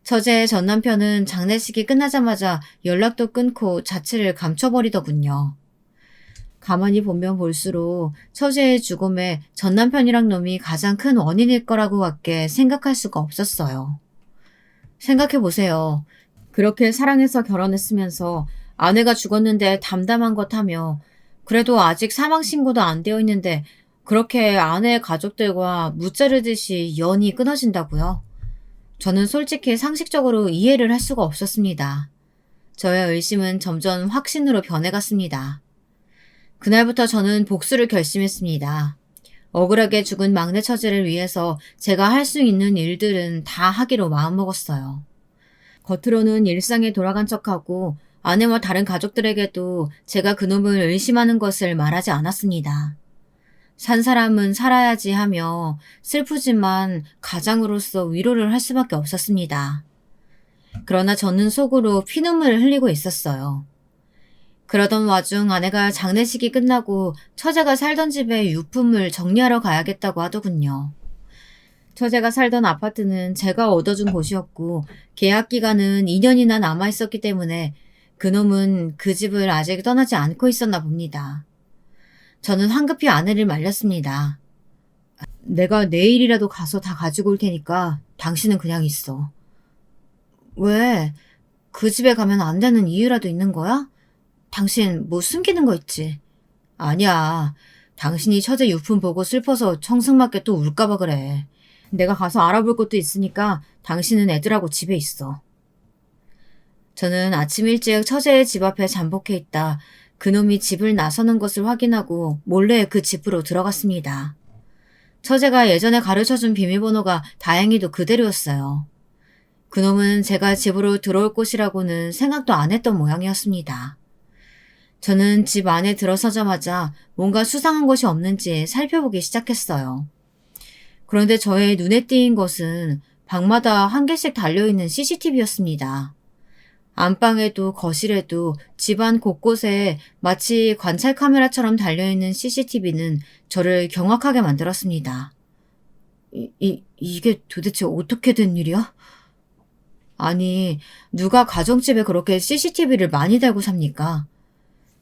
처제의 전 남편은 장례식이 끝나자마자 연락도 끊고 자취를 감춰버리더군요. 가만히 보면 볼수록 처제의 죽음에 전 남편이랑 놈이 가장 큰 원인일 거라고밖에 생각할 수가 없었어요. 생각해보세요. 그렇게 사랑해서 결혼했으면서 아내가 죽었는데 담담한 것 하며 그래도 아직 사망신고도 안 되어 있는데 그렇게 아내의 가족들과 무자르듯이 연이 끊어진다고요? 저는 솔직히 상식적으로 이해를 할 수가 없었습니다. 저의 의심은 점점 확신으로 변해갔습니다. 그날부터 저는 복수를 결심했습니다. 억울하게 죽은 막내 처제를 위해서 제가 할 수 있는 일들은 다 하기로 마음먹었어요. 겉으로는 일상에 돌아간 척하고 아내와 다른 가족들에게도 제가 그놈을 의심하는 것을 말하지 않았습니다. 산 사람은 살아야지 하며 슬프지만 가장으로서 위로를 할 수밖에 없었습니다. 그러나 저는 속으로 피눈물을 흘리고 있었어요. 그러던 와중 아내가 장례식이 끝나고 처제가 살던 집에 유품을 정리하러 가야겠다고 하더군요. 처제가 살던 아파트는 제가 얻어준 곳이었고 계약 기간은 2년이나 남아있었기 때문에 그놈은 그 집을 아직 떠나지 않고 있었나 봅니다. 저는 황급히 아내를 말렸습니다. 내가 내일이라도 가서 다 가지고 올 테니까 당신은 그냥 있어. 왜? 그 집에 가면 안 되는 이유라도 있는 거야? 당신 뭐 숨기는 거 있지? 아니야. 당신이 처제 유품 보고 슬퍼서 청승맞게 또 울까봐 그래. 내가 가서 알아볼 것도 있으니까 당신은 애들하고 집에 있어. 저는 아침 일찍 처제의 집 앞에 잠복해 있다 그놈이 집을 나서는 것을 확인하고 몰래 그 집으로 들어갔습니다. 처제가 예전에 가르쳐준 비밀번호가 다행히도 그대로였어요. 그놈은 제가 집으로 들어올 곳이라고는 생각도 안 했던 모양이었습니다. 저는 집 안에 들어서자마자 뭔가 수상한 것이 없는지 살펴보기 시작했어요. 그런데 저의 눈에 띄인 것은 방마다 한 개씩 달려있는 CCTV였습니다. 안방에도 거실에도 집안 곳곳에 마치 관찰 카메라처럼 달려있는 CCTV는 저를 경악하게 만들었습니다. 이게 도대체 어떻게 된 일이야? 아니, 누가 가정집에 그렇게 CCTV를 많이 달고 삽니까?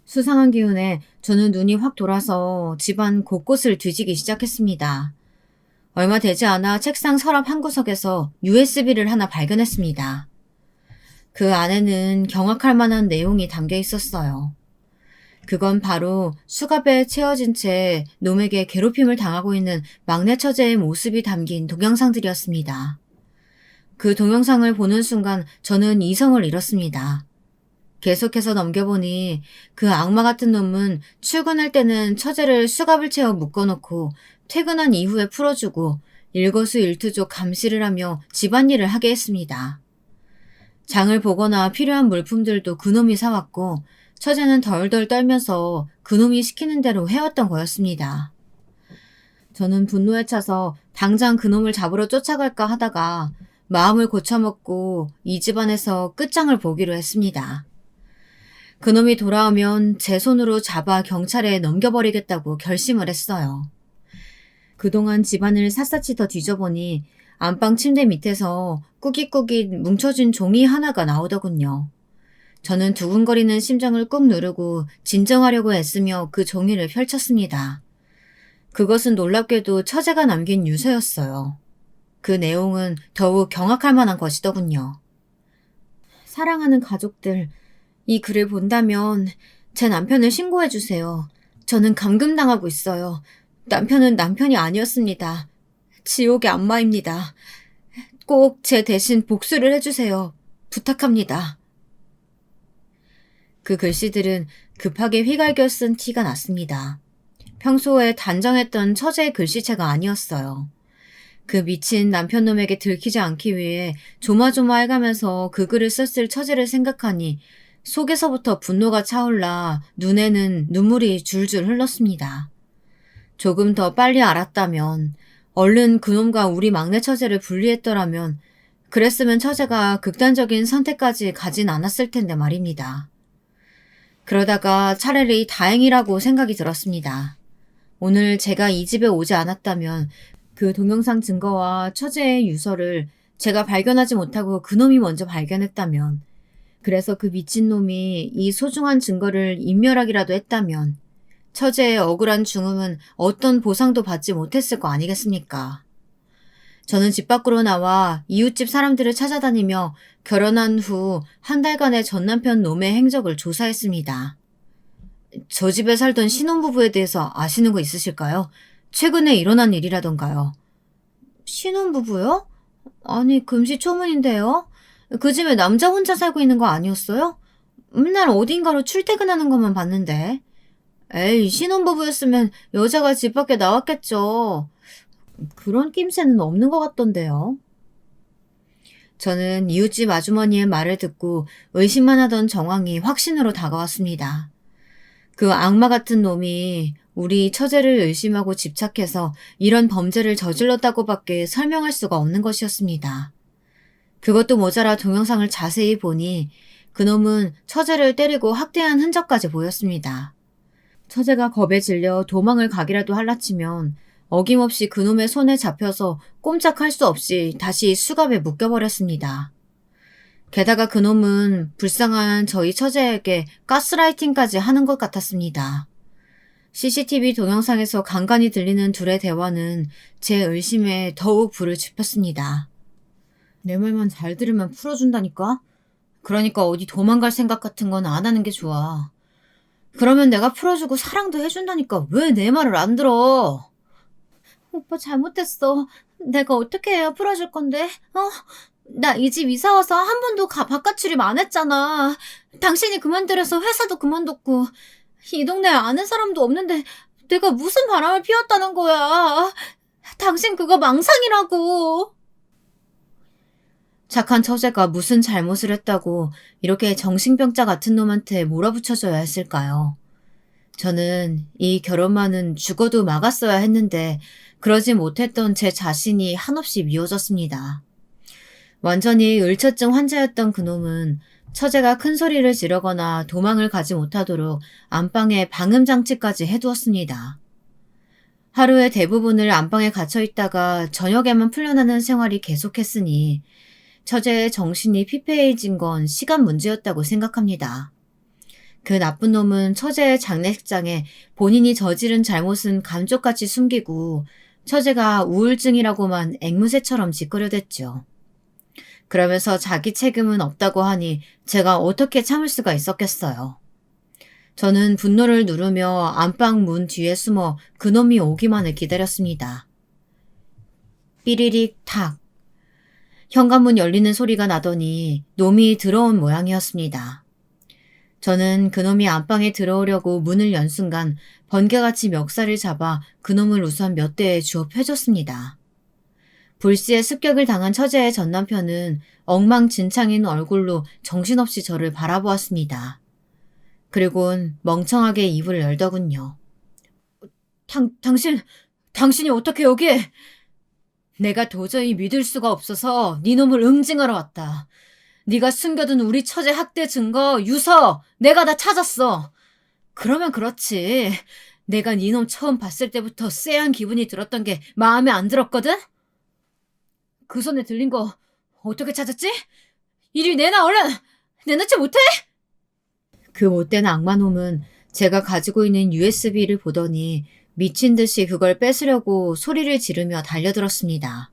수상한 기운에 저는 눈이 확 돌아서 집안 곳곳을 뒤지기 시작했습니다. 얼마 되지 않아 책상 서랍 한 구석에서 USB를 하나 발견했습니다. 그 안에는 경악할 만한 내용이 담겨 있었어요. 그건 바로 수갑에 채워진 채 놈에게 괴롭힘을 당하고 있는 막내 처제의 모습이 담긴 동영상들이었습니다. 그 동영상을 보는 순간 저는 이성을 잃었습니다. 계속해서 넘겨보니 그 악마 같은 놈은 출근할 때는 처제를 수갑을 채워 묶어놓고 퇴근한 이후에 풀어주고 일거수일투족 감시를 하며 집안일을 하게 했습니다. 장을 보거나 필요한 물품들도 그놈이 사왔고 처제는 덜덜 떨면서 그놈이 시키는 대로 해왔던 거였습니다. 저는 분노에 차서 당장 그놈을 잡으러 쫓아갈까 하다가 마음을 고쳐먹고 이 집안에서 끝장을 보기로 했습니다. 그놈이 돌아오면 제 손으로 잡아 경찰에 넘겨버리겠다고 결심을 했어요. 그동안 집안을 샅샅이 더 뒤져보니 안방 침대 밑에서 꾸깃꾸깃 뭉쳐진 종이 하나가 나오더군요. 저는 두근거리는 심장을 꾹 누르고 진정하려고 애쓰며 그 종이를 펼쳤습니다. 그것은 놀랍게도 처제가 남긴 유서였어요. 그 내용은 더욱 경악할 만한 것이더군요. 사랑하는 가족들, 이 글을 본다면 제 남편을 신고해주세요. 저는 감금당하고 있어요. 남편은 남편이 아니었습니다. 지옥의 악마입니다. 꼭 제 대신 복수를 해주세요. 부탁합니다. 그 글씨들은 급하게 휘갈겨 쓴 티가 났습니다. 평소에 단정했던 처제의 글씨체가 아니었어요. 그 미친 남편놈에게 들키지 않기 위해 조마조마해가면서 그 글을 썼을 처제를 생각하니 속에서부터 분노가 차올라 눈에는 눈물이 줄줄 흘렀습니다. 조금 더 빨리 알았다면, 얼른 그놈과 우리 막내 처제를 분리했더라면, 그랬으면 처제가 극단적인 선택까지 가진 않았을 텐데 말입니다. 그러다가 차라리 다행이라고 생각이 들었습니다. 오늘 제가 이 집에 오지 않았다면 그 동영상 증거와 처제의 유서를 제가 발견하지 못하고 그놈이 먼저 발견했다면, 그래서 그 미친놈이 이 소중한 증거를 인멸하기라도 했다면 처제의 억울한 죽음은 어떤 보상도 받지 못했을 거 아니겠습니까? 저는 집 밖으로 나와 이웃집 사람들을 찾아다니며 결혼한 후 한 달간의 전남편 놈의 행적을 조사했습니다. 저 집에 살던 신혼부부에 대해서 아시는 거 있으실까요? 최근에 일어난 일이라던가요. 신혼부부요? 아니, 금시초문인데요? 그 집에 남자 혼자 살고 있는 거 아니었어요? 맨날 어딘가로 출퇴근하는 것만 봤는데. 에이, 신혼부부였으면 여자가 집 밖에 나왔겠죠. 그런 낌새는 없는 것 같던데요. 저는 이웃집 아주머니의 말을 듣고 의심만 하던 정황이 확신으로 다가왔습니다. 그 악마 같은 놈이 우리 처제를 의심하고 집착해서 이런 범죄를 저질렀다고밖에 설명할 수가 없는 것이었습니다. 그것도 모자라 동영상을 자세히 보니 그놈은 처제를 때리고 학대한 흔적까지 보였습니다. 처제가 겁에 질려 도망을 가기라도 할라치면 어김없이 그놈의 손에 잡혀서 꼼짝할 수 없이 다시 수갑에 묶여버렸습니다. 게다가 그놈은 불쌍한 저희 처제에게 가스라이팅까지 하는 것 같았습니다. CCTV 동영상에서 간간히 들리는 둘의 대화는 제 의심에 더욱 불을 지폈습니다. 내 말만 잘 들으면 풀어준다니까? 그러니까 어디 도망갈 생각 같은 건 안 하는 게 좋아. 그러면 내가 풀어주고 사랑도 해준다니까 왜 내 말을 안 들어? 오빠 잘못했어. 내가 어떻게 해야 풀어줄 건데? 나 이 집 이사 와서 한 번도 바깥 출입 안 했잖아. 당신이 그만두려서 회사도 그만뒀고 이 동네에 아는 사람도 없는데 내가 무슨 바람을 피웠다는 거야. 당신 그거 망상이라고. 착한 처제가 무슨 잘못을 했다고 이렇게 정신병자 같은 놈한테 몰아붙여줘야 했을까요? 저는 이 결혼만은 죽어도 막았어야 했는데 그러지 못했던 제 자신이 한없이 미워졌습니다. 완전히 을처증 환자였던 그놈은 처제가 큰 소리를 지르거나 도망을 가지 못하도록 안방에 방음장치까지 해두었습니다. 하루의 대부분을 안방에 갇혀 있다가 저녁에만 풀려나는 생활이 계속했으니 처제의 정신이 피폐해진 건 시간 문제였다고 생각합니다. 그 나쁜 놈은 처제의 장례식장에 본인이 저지른 잘못은 감쪽같이 숨기고 처제가 우울증이라고만 앵무새처럼 짓거려댔죠. 그러면서 자기 책임은 없다고 하니 제가 어떻게 참을 수가 있었겠어요. 저는 분노를 누르며 안방 문 뒤에 숨어 그놈이 오기만을 기다렸습니다. 삐리릭 탁. 현관문 열리는 소리가 나더니 놈이 들어온 모양이었습니다. 저는 그놈이 안방에 들어오려고 문을 연 순간 번개같이 멱살을 잡아 그놈을 우선 몇 대에 주워 펴줬습니다. 불시에 습격을 당한 처제의 전남편은 엉망진창인 얼굴로 정신없이 저를 바라보았습니다. 그리곤 멍청하게 입을 열더군요. 당신이 어떻게 여기에? 내가 도저히 믿을 수가 없어서 네 놈을 응징하러 왔다. 네가 숨겨둔 우리 처제 학대 증거, 유서 내가 다 찾았어. 그러면 그렇지. 내가 니놈 처음 봤을 때부터 쎄한 기분이 들었던 게 마음에 안 들었거든? 그 손에 들린 거 어떻게 찾았지? 이리 내놔 얼른! 내놓지 못해? 그 못된 악마놈은 제가 가지고 있는 USB를 보더니 미친 듯이 그걸 뺏으려고 소리를 지르며 달려들었습니다.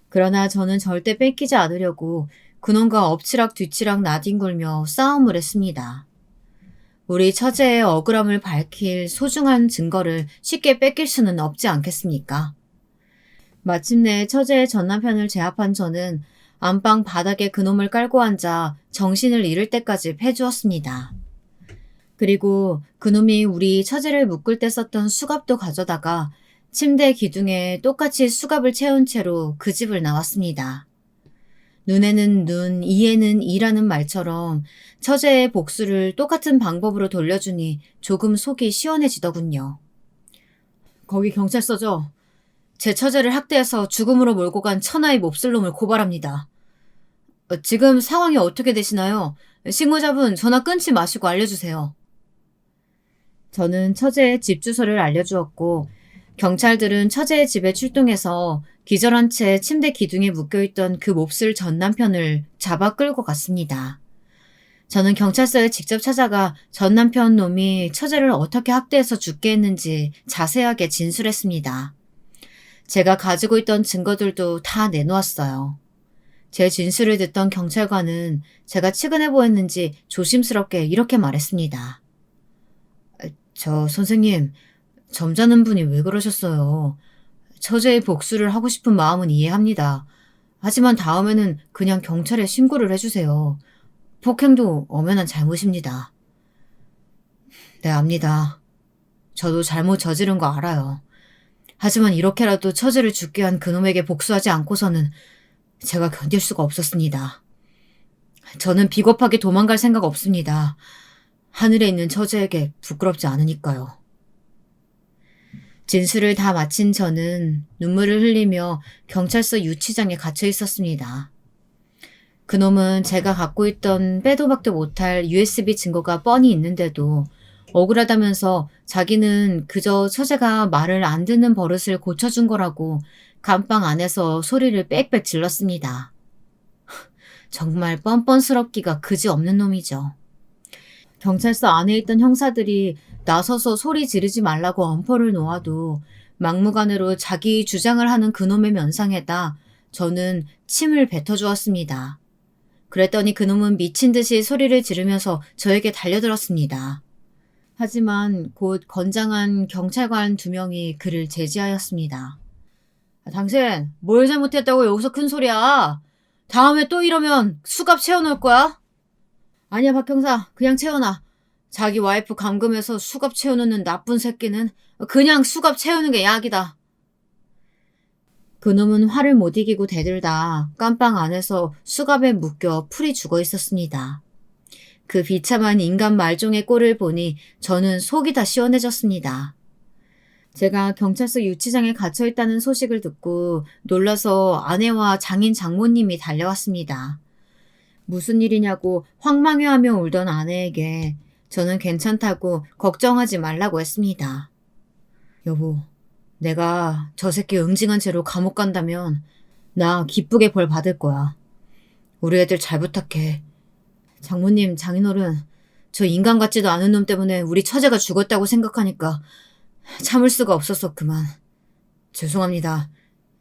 그러나 저는 절대 뺏기지 않으려고 그놈과 엎치락 뒤치락 나뒹굴며 싸움을 했습니다. 우리 처제의 억울함을 밝힐 소중한 증거를 쉽게 뺏길 수는 없지 않겠습니까? 마침내 처제의 전남편을 제압한 저는 안방 바닥에 그놈을 깔고 앉아 정신을 잃을 때까지 패주었습니다. 그리고 그놈이 우리 처제를 묶을 때 썼던 수갑도 가져다가 침대 기둥에 똑같이 수갑을 채운 채로 그 집을 나왔습니다. 눈에는 눈, 이에는 이라는 말처럼 처제의 복수를 똑같은 방법으로 돌려주니 조금 속이 시원해지더군요. 거기 경찰서죠. 제 처제를 학대해서 죽음으로 몰고 간 천하의 몹쓸 놈을 고발합니다. 지금 상황이 어떻게 되시나요? 신고자분 전화 끊지 마시고 알려주세요. 저는 처제의 집 주소를 알려주었고 경찰들은 처제의 집에 출동해서 기절한 채 침대 기둥에 묶여있던 그 몹쓸 전 남편을 잡아 끌고 갔습니다. 저는 경찰서에 직접 찾아가 전 남편 놈이 처제를 어떻게 학대해서 죽게 했는지 자세하게 진술했습니다. 제가 가지고 있던 증거들도 다 내놓았어요. 제 진술을 듣던 경찰관은 제가 측은해 보였는지 조심스럽게 이렇게 말했습니다. 저 선생님, 점잖은 분이 왜 그러셨어요? 처제의 복수를 하고 싶은 마음은 이해합니다. 하지만 다음에는 그냥 경찰에 신고를 해주세요. 폭행도 엄연한 잘못입니다. 네, 압니다. 저도 잘못 저지른 거 알아요. 하지만 이렇게라도 처제를 죽게 한 그놈에게 복수하지 않고서는 제가 견딜 수가 없었습니다. 저는 비겁하게 도망갈 생각 없습니다. 하늘에 있는 처제에게 부끄럽지 않으니까요. 진술을 다 마친 저는 눈물을 흘리며 경찰서 유치장에 갇혀 있었습니다. 그놈은 제가 갖고 있던 빼도 박도 못할 USB 증거가 뻔히 있는데도 억울하다면서 자기는 그저 처제가 말을 안 듣는 버릇을 고쳐준 거라고 감방 안에서 소리를 빽빽 질렀습니다. 정말 뻔뻔스럽기가 그지없는 놈이죠. 경찰서 안에 있던 형사들이 나서서 소리 지르지 말라고 엄포를 놓아도 막무가내로 자기 주장을 하는 그놈의 면상에다 저는 침을 뱉어주었습니다. 그랬더니 그놈은 미친 듯이 소리를 지르면서 저에게 달려들었습니다. 하지만 곧 건장한 경찰관 2명이 그를 제지하였습니다. 당신 뭘 잘못했다고 여기서 큰 소리야? 다음에 또 이러면 수갑 채워놓을 거야? 아니야 박 형사, 그냥 채워놔. 자기 와이프 감금해서 수갑 채워놓는 나쁜 새끼는 그냥 수갑 채우는 게 약이다. 그놈은 화를 못 이기고 대들다 깜빵 안에서 수갑에 묶여 풀이 죽어 있었습니다. 그 비참한 인간 말종의 꼴을 보니 저는 속이 다 시원해졌습니다. 제가 경찰서 유치장에 갇혀있다는 소식을 듣고 놀라서 아내와 장인 장모님이 달려왔습니다. 무슨 일이냐고 황망해하며 울던 아내에게 저는 괜찮다고 걱정하지 말라고 했습니다. 여보, 내가 저 새끼 응징한 채로 감옥 간다면 나 기쁘게 벌 받을 거야. 우리 애들 잘 부탁해. 장모님, 장인어른, 저 인간 같지도 않은 놈 때문에 우리 처제가 죽었다고 생각하니까 참을 수가 없어서 그만. 죄송합니다.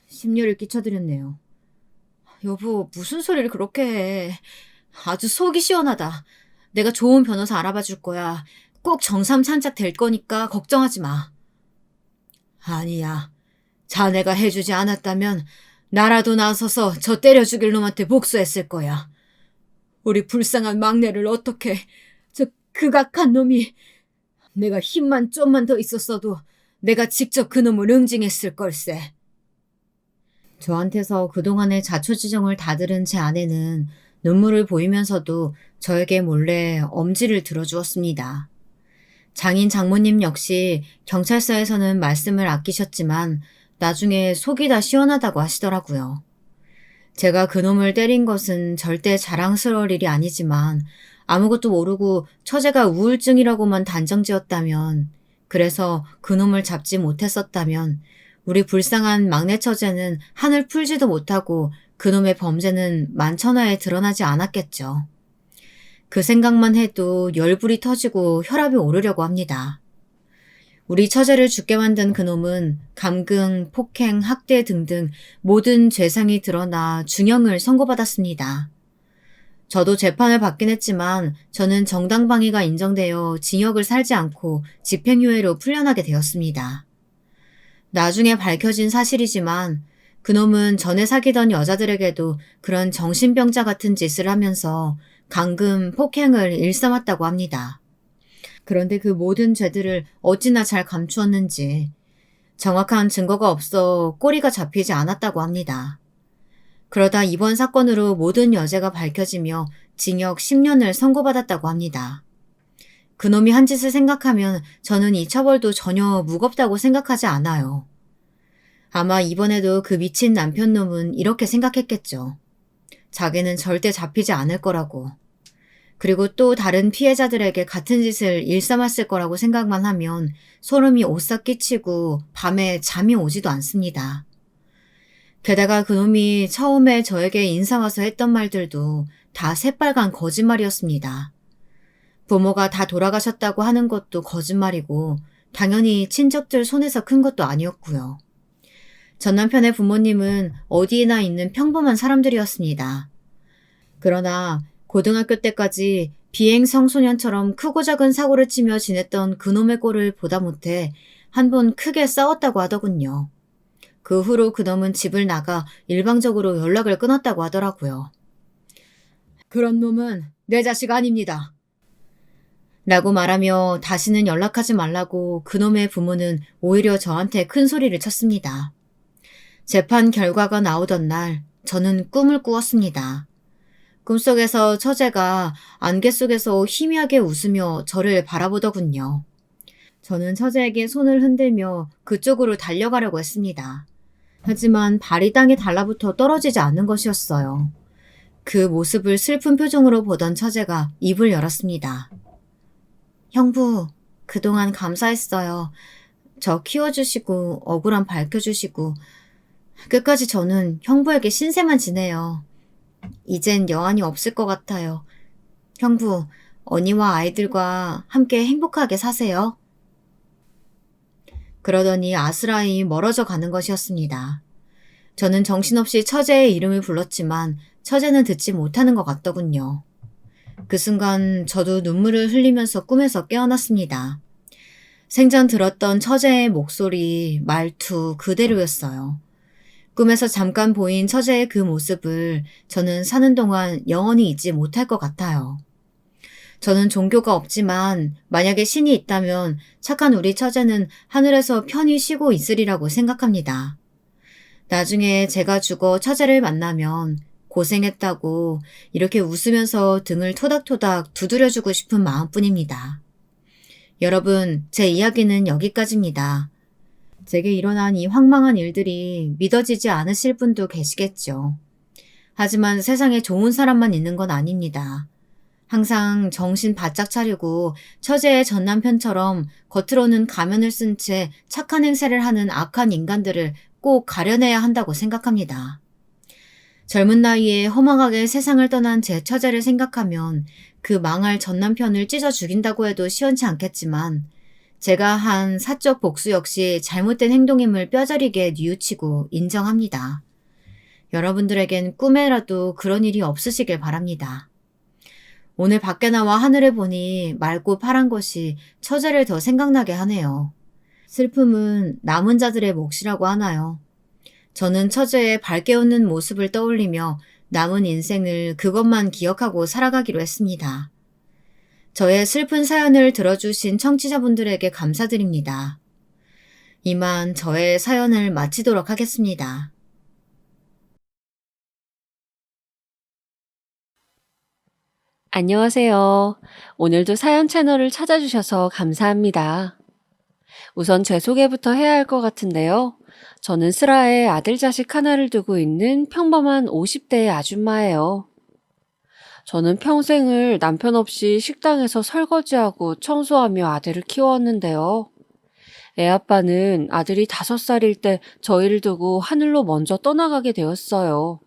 심려를 끼쳐드렸네요. 여보, 무슨 소리를 그렇게 해. 아주 속이 시원하다. 내가 좋은 변호사 알아봐 줄 거야. 꼭 정삼찬짝 될 거니까 걱정하지 마. 아니야. 자네가 해주지 않았다면 나라도 나서서 저 때려 죽일 놈한테 복수했을 거야. 우리 불쌍한 막내를 어떻게, 저 극악한 놈이. 내가 힘만 좀만 더 있었어도 내가 직접 그놈을 응징했을 걸세. 저한테서 그동안의 자초지정을 다 들은 제 아내는 눈물을 보이면서도 저에게 몰래 엄지를 들어주었습니다. 장인 장모님 역시 경찰서에서는 말씀을 아끼셨지만 나중에 속이 다 시원하다고 하시더라고요. 제가 그놈을 때린 것은 절대 자랑스러울 일이 아니지만 아무것도 모르고 처제가 우울증이라고만 단정지었다면 그래서 그놈을 잡지 못했었다면 우리 불쌍한 막내 처제는 한을 풀지도 못하고 그놈의 범죄는 만천하에 드러나지 않았겠죠. 그 생각만 해도 열불이 터지고 혈압이 오르려고 합니다. 우리 처제를 죽게 만든 그놈은 감금, 폭행, 학대 등등 모든 죄상이 드러나 중형을 선고받았습니다. 저도 재판을 받긴 했지만 저는 정당방위가 인정되어 징역을 살지 않고 집행유예로 풀려나게 되었습니다. 나중에 밝혀진 사실이지만 그놈은 전에 사귀던 여자들에게도 그런 정신병자 같은 짓을 하면서 감금, 폭행을 일삼았다고 합니다. 그런데 그 모든 죄들을 어찌나 잘 감추었는지 정확한 증거가 없어 꼬리가 잡히지 않았다고 합니다. 그러다 이번 사건으로 모든 여죄가 밝혀지며 징역 10년을 선고받았다고 합니다. 그놈이 한 짓을 생각하면 저는 이 처벌도 전혀 무겁다고 생각하지 않아요. 아마 이번에도 그 미친 남편놈은 이렇게 생각했겠죠. 자기는 절대 잡히지 않을 거라고. 그리고 또 다른 피해자들에게 같은 짓을 일삼았을 거라고 생각만 하면 소름이 오싹 끼치고 밤에 잠이 오지도 않습니다. 게다가 그놈이 처음에 저에게 인사 와서 했던 말들도 다 새빨간 거짓말이었습니다. 부모가 다 돌아가셨다고 하는 것도 거짓말이고 당연히 친척들 손에서 큰 것도 아니었고요. 전 남편의 부모님은 어디에나 있는 평범한 사람들이었습니다. 그러나 고등학교 때까지 비행 청소년처럼 크고 작은 사고를 치며 지냈던 그놈의 꼴을 보다 못해 한 번 크게 싸웠다고 하더군요. 그 후로 그놈은 집을 나가 일방적으로 연락을 끊었다고 하더라고요. 그런 놈은 내 자식 아닙니다. 라고 말하며 다시는 연락하지 말라고 그놈의 부모는 오히려 저한테 큰 소리를 쳤습니다. 재판 결과가 나오던 날 저는 꿈을 꾸었습니다. 꿈속에서 처제가 안개 속에서 희미하게 웃으며 저를 바라보더군요. 저는 처제에게 손을 흔들며 그쪽으로 달려가려고 했습니다. 하지만 발이 땅에 달라붙어 떨어지지 않는 것이었어요. 그 모습을 슬픈 표정으로 보던 처제가 입을 열었습니다. 형부, 그동안 감사했어요. 저 키워주시고 억울함 밝혀주시고 끝까지 저는 형부에게 신세만 지내요. 이젠 여한이 없을 것 같아요. 형부, 언니와 아이들과 함께 행복하게 사세요. 그러더니 아스라이 멀어져 가는 것이었습니다. 저는 정신없이 처제의 이름을 불렀지만 처제는 듣지 못하는 것 같더군요. 그 순간 저도 눈물을 흘리면서 꿈에서 깨어났습니다. 생전 들었던 처제의 목소리, 말투 그대로였어요. 꿈에서 잠깐 보인 처제의 그 모습을 저는 사는 동안 영원히 잊지 못할 것 같아요. 저는 종교가 없지만 만약에 신이 있다면 착한 우리 처제는 하늘에서 편히 쉬고 있으리라고 생각합니다. 나중에 제가 죽어 처제를 만나면 고생했다고 이렇게 웃으면서 등을 토닥토닥 두드려주고 싶은 마음뿐입니다. 여러분, 제 이야기는 여기까지입니다. 제게 일어난 이 황망한 일들이 믿어지지 않으실 분도 계시겠죠. 하지만 세상에 좋은 사람만 있는 건 아닙니다. 항상 정신 바짝 차리고 처제의 전 남편처럼 겉으로는 가면을 쓴 채 착한 행세를 하는 악한 인간들을 꼭 가려내야 한다고 생각합니다. 젊은 나이에 허망하게 세상을 떠난 제 처제를 생각하면 그 망할 전 남편을 찢어 죽인다고 해도 시원치 않겠지만 제가 한 사적 복수 역시 잘못된 행동임을 뼈저리게 뉘우치고 인정합니다. 여러분들에겐 꿈에라도 그런 일이 없으시길 바랍니다. 오늘 밖에 나와 하늘을 보니 맑고 파란 것이 처제를 더 생각나게 하네요. 슬픔은 남은 자들의 몫이라고 하나요? 저는 처제의 밝게 웃는 모습을 떠올리며 남은 인생을 그것만 기억하고 살아가기로 했습니다. 저의 슬픈 사연을 들어주신 청취자분들에게 감사드립니다. 이만 저의 사연을 마치도록 하겠습니다. 안녕하세요. 오늘도 사연 채널을 찾아주셔서 감사합니다. 우선 제 소개부터 해야 할 것 같은데요. 저는 슬하에 아들 자식 하나를 두고 있는 평범한 50대의 아줌마예요. 저는 평생을 남편 없이 식당에서 설거지하고 청소하며 아들을 키웠는데요. 애 아빠는 아들이 5살일 때 저희를 두고 하늘로 먼저 떠나가게 되었어요.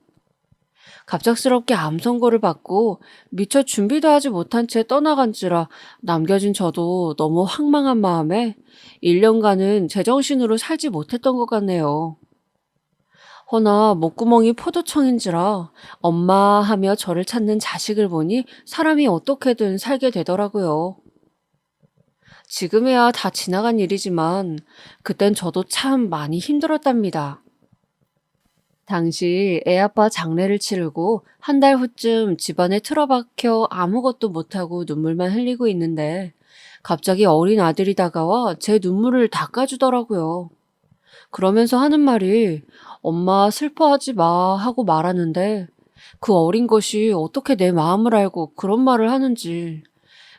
갑작스럽게 암 선고를 받고 미처 준비도 하지 못한 채 떠나간지라 남겨진 저도 너무 황망한 마음에 1년간은 제정신으로 살지 못했던 것 같네요. 허나 목구멍이 포도청인지라 엄마 하며 저를 찾는 자식을 보니 사람이 어떻게든 살게 되더라고요. 지금에야 다 지나간 일이지만 그땐 저도 참 많이 힘들었답니다. 당시 애아빠 장례를 치르고 한 달 후쯤 집안에 틀어박혀 아무것도 못하고 눈물만 흘리고 있는데 갑자기 어린 아들이 다가와 제 눈물을 닦아주더라고요. 그러면서 하는 말이 엄마 슬퍼하지 마 하고 말하는데 그 어린 것이 어떻게 내 마음을 알고 그런 말을 하는지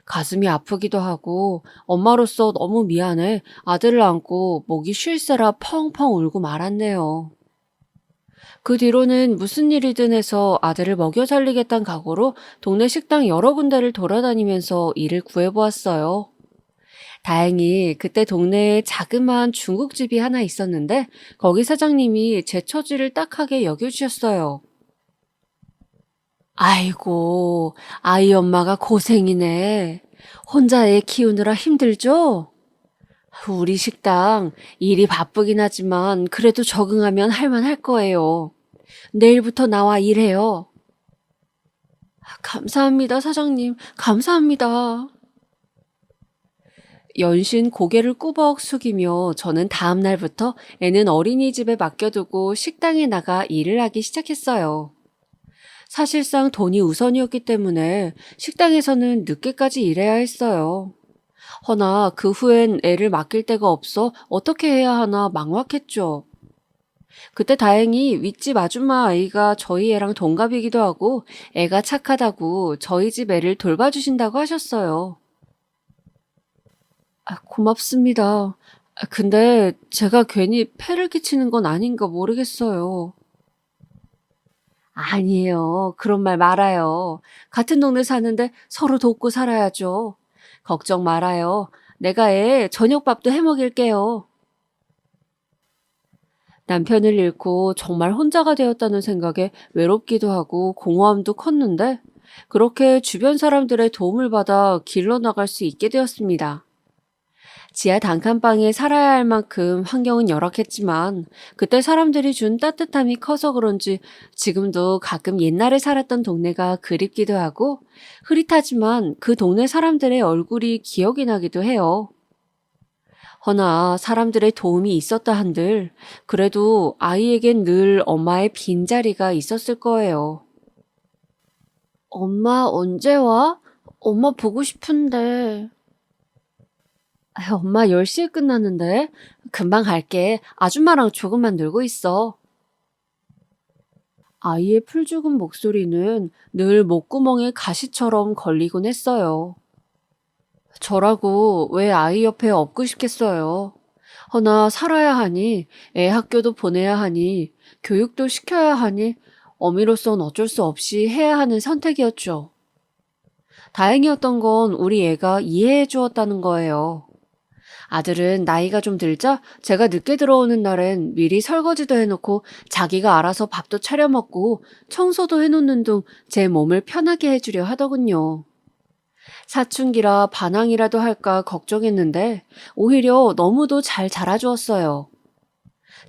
가슴이 아프기도 하고 엄마로서 너무 미안해 아들을 안고 목이 쉴새라 펑펑 울고 말았네요. 그 뒤로는 무슨 일이든 해서 아들을 먹여 살리겠다는 각오로 동네 식당 여러 군데를 돌아다니면서 일을 구해보았어요. 다행히 그때 동네에 자그마한 중국집이 하나 있었는데 거기 사장님이 제 처지를 딱하게 여겨주셨어요. 아이고, 아이 엄마가 고생이네. 혼자 애 키우느라 힘들죠? 우리 식당 일이 바쁘긴 하지만 그래도 적응하면 할만할 거예요. 내일부터 나와 일해요. 감사합니다, 사장님. 감사합니다. 연신 고개를 꾸벅 숙이며 저는 다음 날부터 애는 어린이집에 맡겨두고 식당에 나가 일을 하기 시작했어요. 사실상 돈이 우선이었기 때문에 식당에서는 늦게까지 일해야 했어요. 허나 그 후엔 애를 맡길 데가 없어 어떻게 해야 하나 막막했죠. 그때 다행히 윗집 아줌마 아이가 저희 애랑 동갑이기도 하고 애가 착하다고 저희 집 애를 돌봐주신다고 하셨어요. 고맙습니다. 근데 제가 괜히 폐를 끼치는 건 아닌가 모르겠어요. 아니에요. 그런 말 말아요. 같은 동네 사는데 서로 돕고 살아야죠. 걱정 말아요. 내가 애 저녁밥도 해 먹일게요. 남편을 잃고 정말 혼자가 되었다는 생각에 외롭기도 하고 공허함도 컸는데 그렇게 주변 사람들의 도움을 받아 길러 나갈 수 있게 되었습니다. 지하 단칸방에 살아야 할 만큼 환경은 열악했지만 그때 사람들이 준 따뜻함이 커서 그런지 지금도 가끔 옛날에 살았던 동네가 그립기도 하고 흐릿하지만 그 동네 사람들의 얼굴이 기억이 나기도 해요. 허나 사람들의 도움이 있었다 한들 그래도 아이에겐 늘 엄마의 빈자리가 있었을 거예요. 엄마 언제 와? 엄마 보고 싶은데. 엄마 10시에 끝났는데 금방 갈게. 아줌마랑 조금만 놀고 있어. 아이의 풀죽은 목소리는 늘 목구멍에 가시처럼 걸리곤 했어요. 저라고 왜 아이 옆에 없고 싶겠어요. 허나 살아야 하니, 애 학교도 보내야 하니, 교육도 시켜야 하니, 어미로선 어쩔 수 없이 해야 하는 선택이었죠. 다행이었던 건 우리 애가 이해해 주었다는 거예요. 아들은 나이가 좀 들자 제가 늦게 들어오는 날엔 미리 설거지도 해놓고 자기가 알아서 밥도 차려 먹고 청소도 해놓는 등 제 몸을 편하게 해주려 하더군요. 사춘기라 반항이라도 할까 걱정했는데 오히려 너무도 잘 자라주었어요.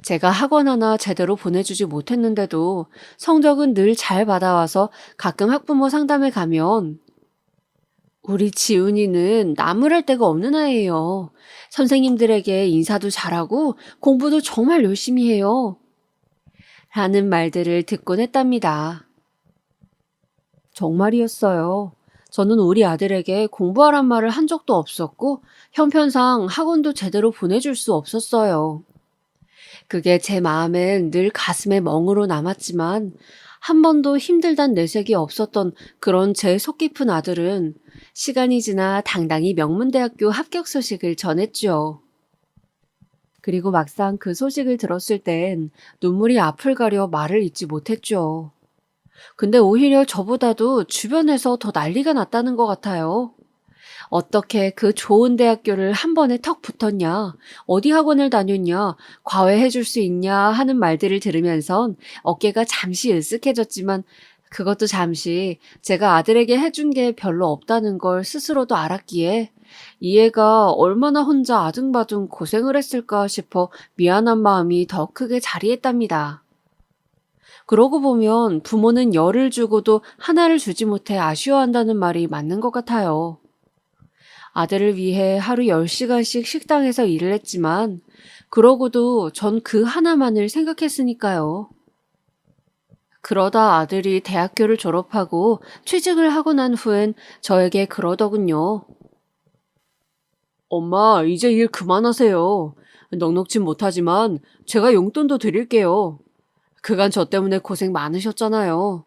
제가 학원 하나 제대로 보내주지 못했는데도 성적은 늘 잘 받아와서 가끔 학부모 상담에 가면 우리 지훈이는 나무랄 데가 없는 아이예요. 선생님들에게 인사도 잘하고 공부도 정말 열심히 해요. 라는 말들을 듣곤 했답니다. 정말이었어요. 저는 우리 아들에게 공부하란 말을 한 적도 없었고 형편상 학원도 제대로 보내줄 수 없었어요. 그게 제 마음엔 늘 가슴에 멍으로 남았지만 한 번도 힘들단 내색이 없었던 그런 제 속 깊은 아들은 시간이 지나 당당히 명문대학교 합격 소식을 전했죠. 그리고 막상 그 소식을 들었을 땐 눈물이 앞을 가려 말을 잇지 못했죠. 근데 오히려 저보다도 주변에서 더 난리가 났다는 것 같아요. 어떻게 그 좋은 대학교를 한 번에 턱 붙었냐, 어디 학원을 다녔냐, 과외해 줄 수 있냐 하는 말들을 들으면선 어깨가 잠시 으쓱해졌지만 그것도 잠시 제가 아들에게 해준 게 별로 없다는 걸 스스로도 알았기에 이 애가 얼마나 혼자 아등바등 고생을 했을까 싶어 미안한 마음이 더 크게 자리했답니다. 그러고 보면 부모는 열을 주고도 하나를 주지 못해 아쉬워한다는 말이 맞는 것 같아요. 아들을 위해 하루 10시간씩 식당에서 일을 했지만 그러고도 전 그 하나만을 생각했으니까요. 그러다 아들이 대학교를 졸업하고 취직을 하고 난 후엔 저에게 그러더군요. 엄마, 이제 일 그만하세요. 넉넉진 못하지만 제가 용돈도 드릴게요. 그간 저 때문에 고생 많으셨잖아요.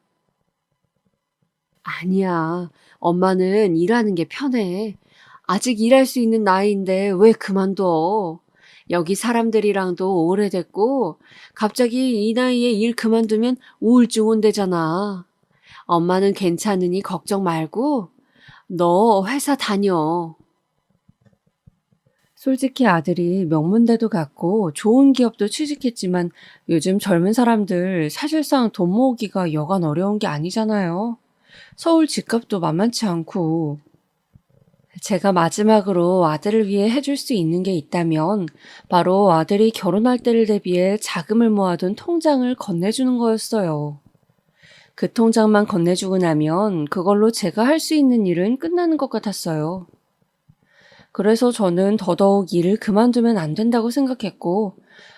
아니야. 엄마는 일하는 게 편해. 아직 일할 수 있는 나이인데 왜 그만둬? 여기 사람들이랑도 오래됐고 갑자기 이 나이에 일 그만두면 우울증 온대잖아. 엄마는 괜찮으니 걱정 말고 너 회사 다녀. 솔직히 아들이 명문대도 갔고 좋은 기업도 취직했지만 요즘 젊은 사람들 사실상 돈 모으기가 여간 어려운 게 아니잖아요. 서울 집값도 만만치 않고. 제가 마지막으로 아들을 위해 해줄 수 있는 게 있다면 바로 아들이 결혼할 때를 대비해 자금을 모아둔 통장을 건네주는 거였어요. 그 통장만 건네주고 나면 그걸로 제가 할 수 있는 일은 끝나는 것 같았어요. 그래서 저는 더더욱 일을 그만두면 안 된다고 생각했고,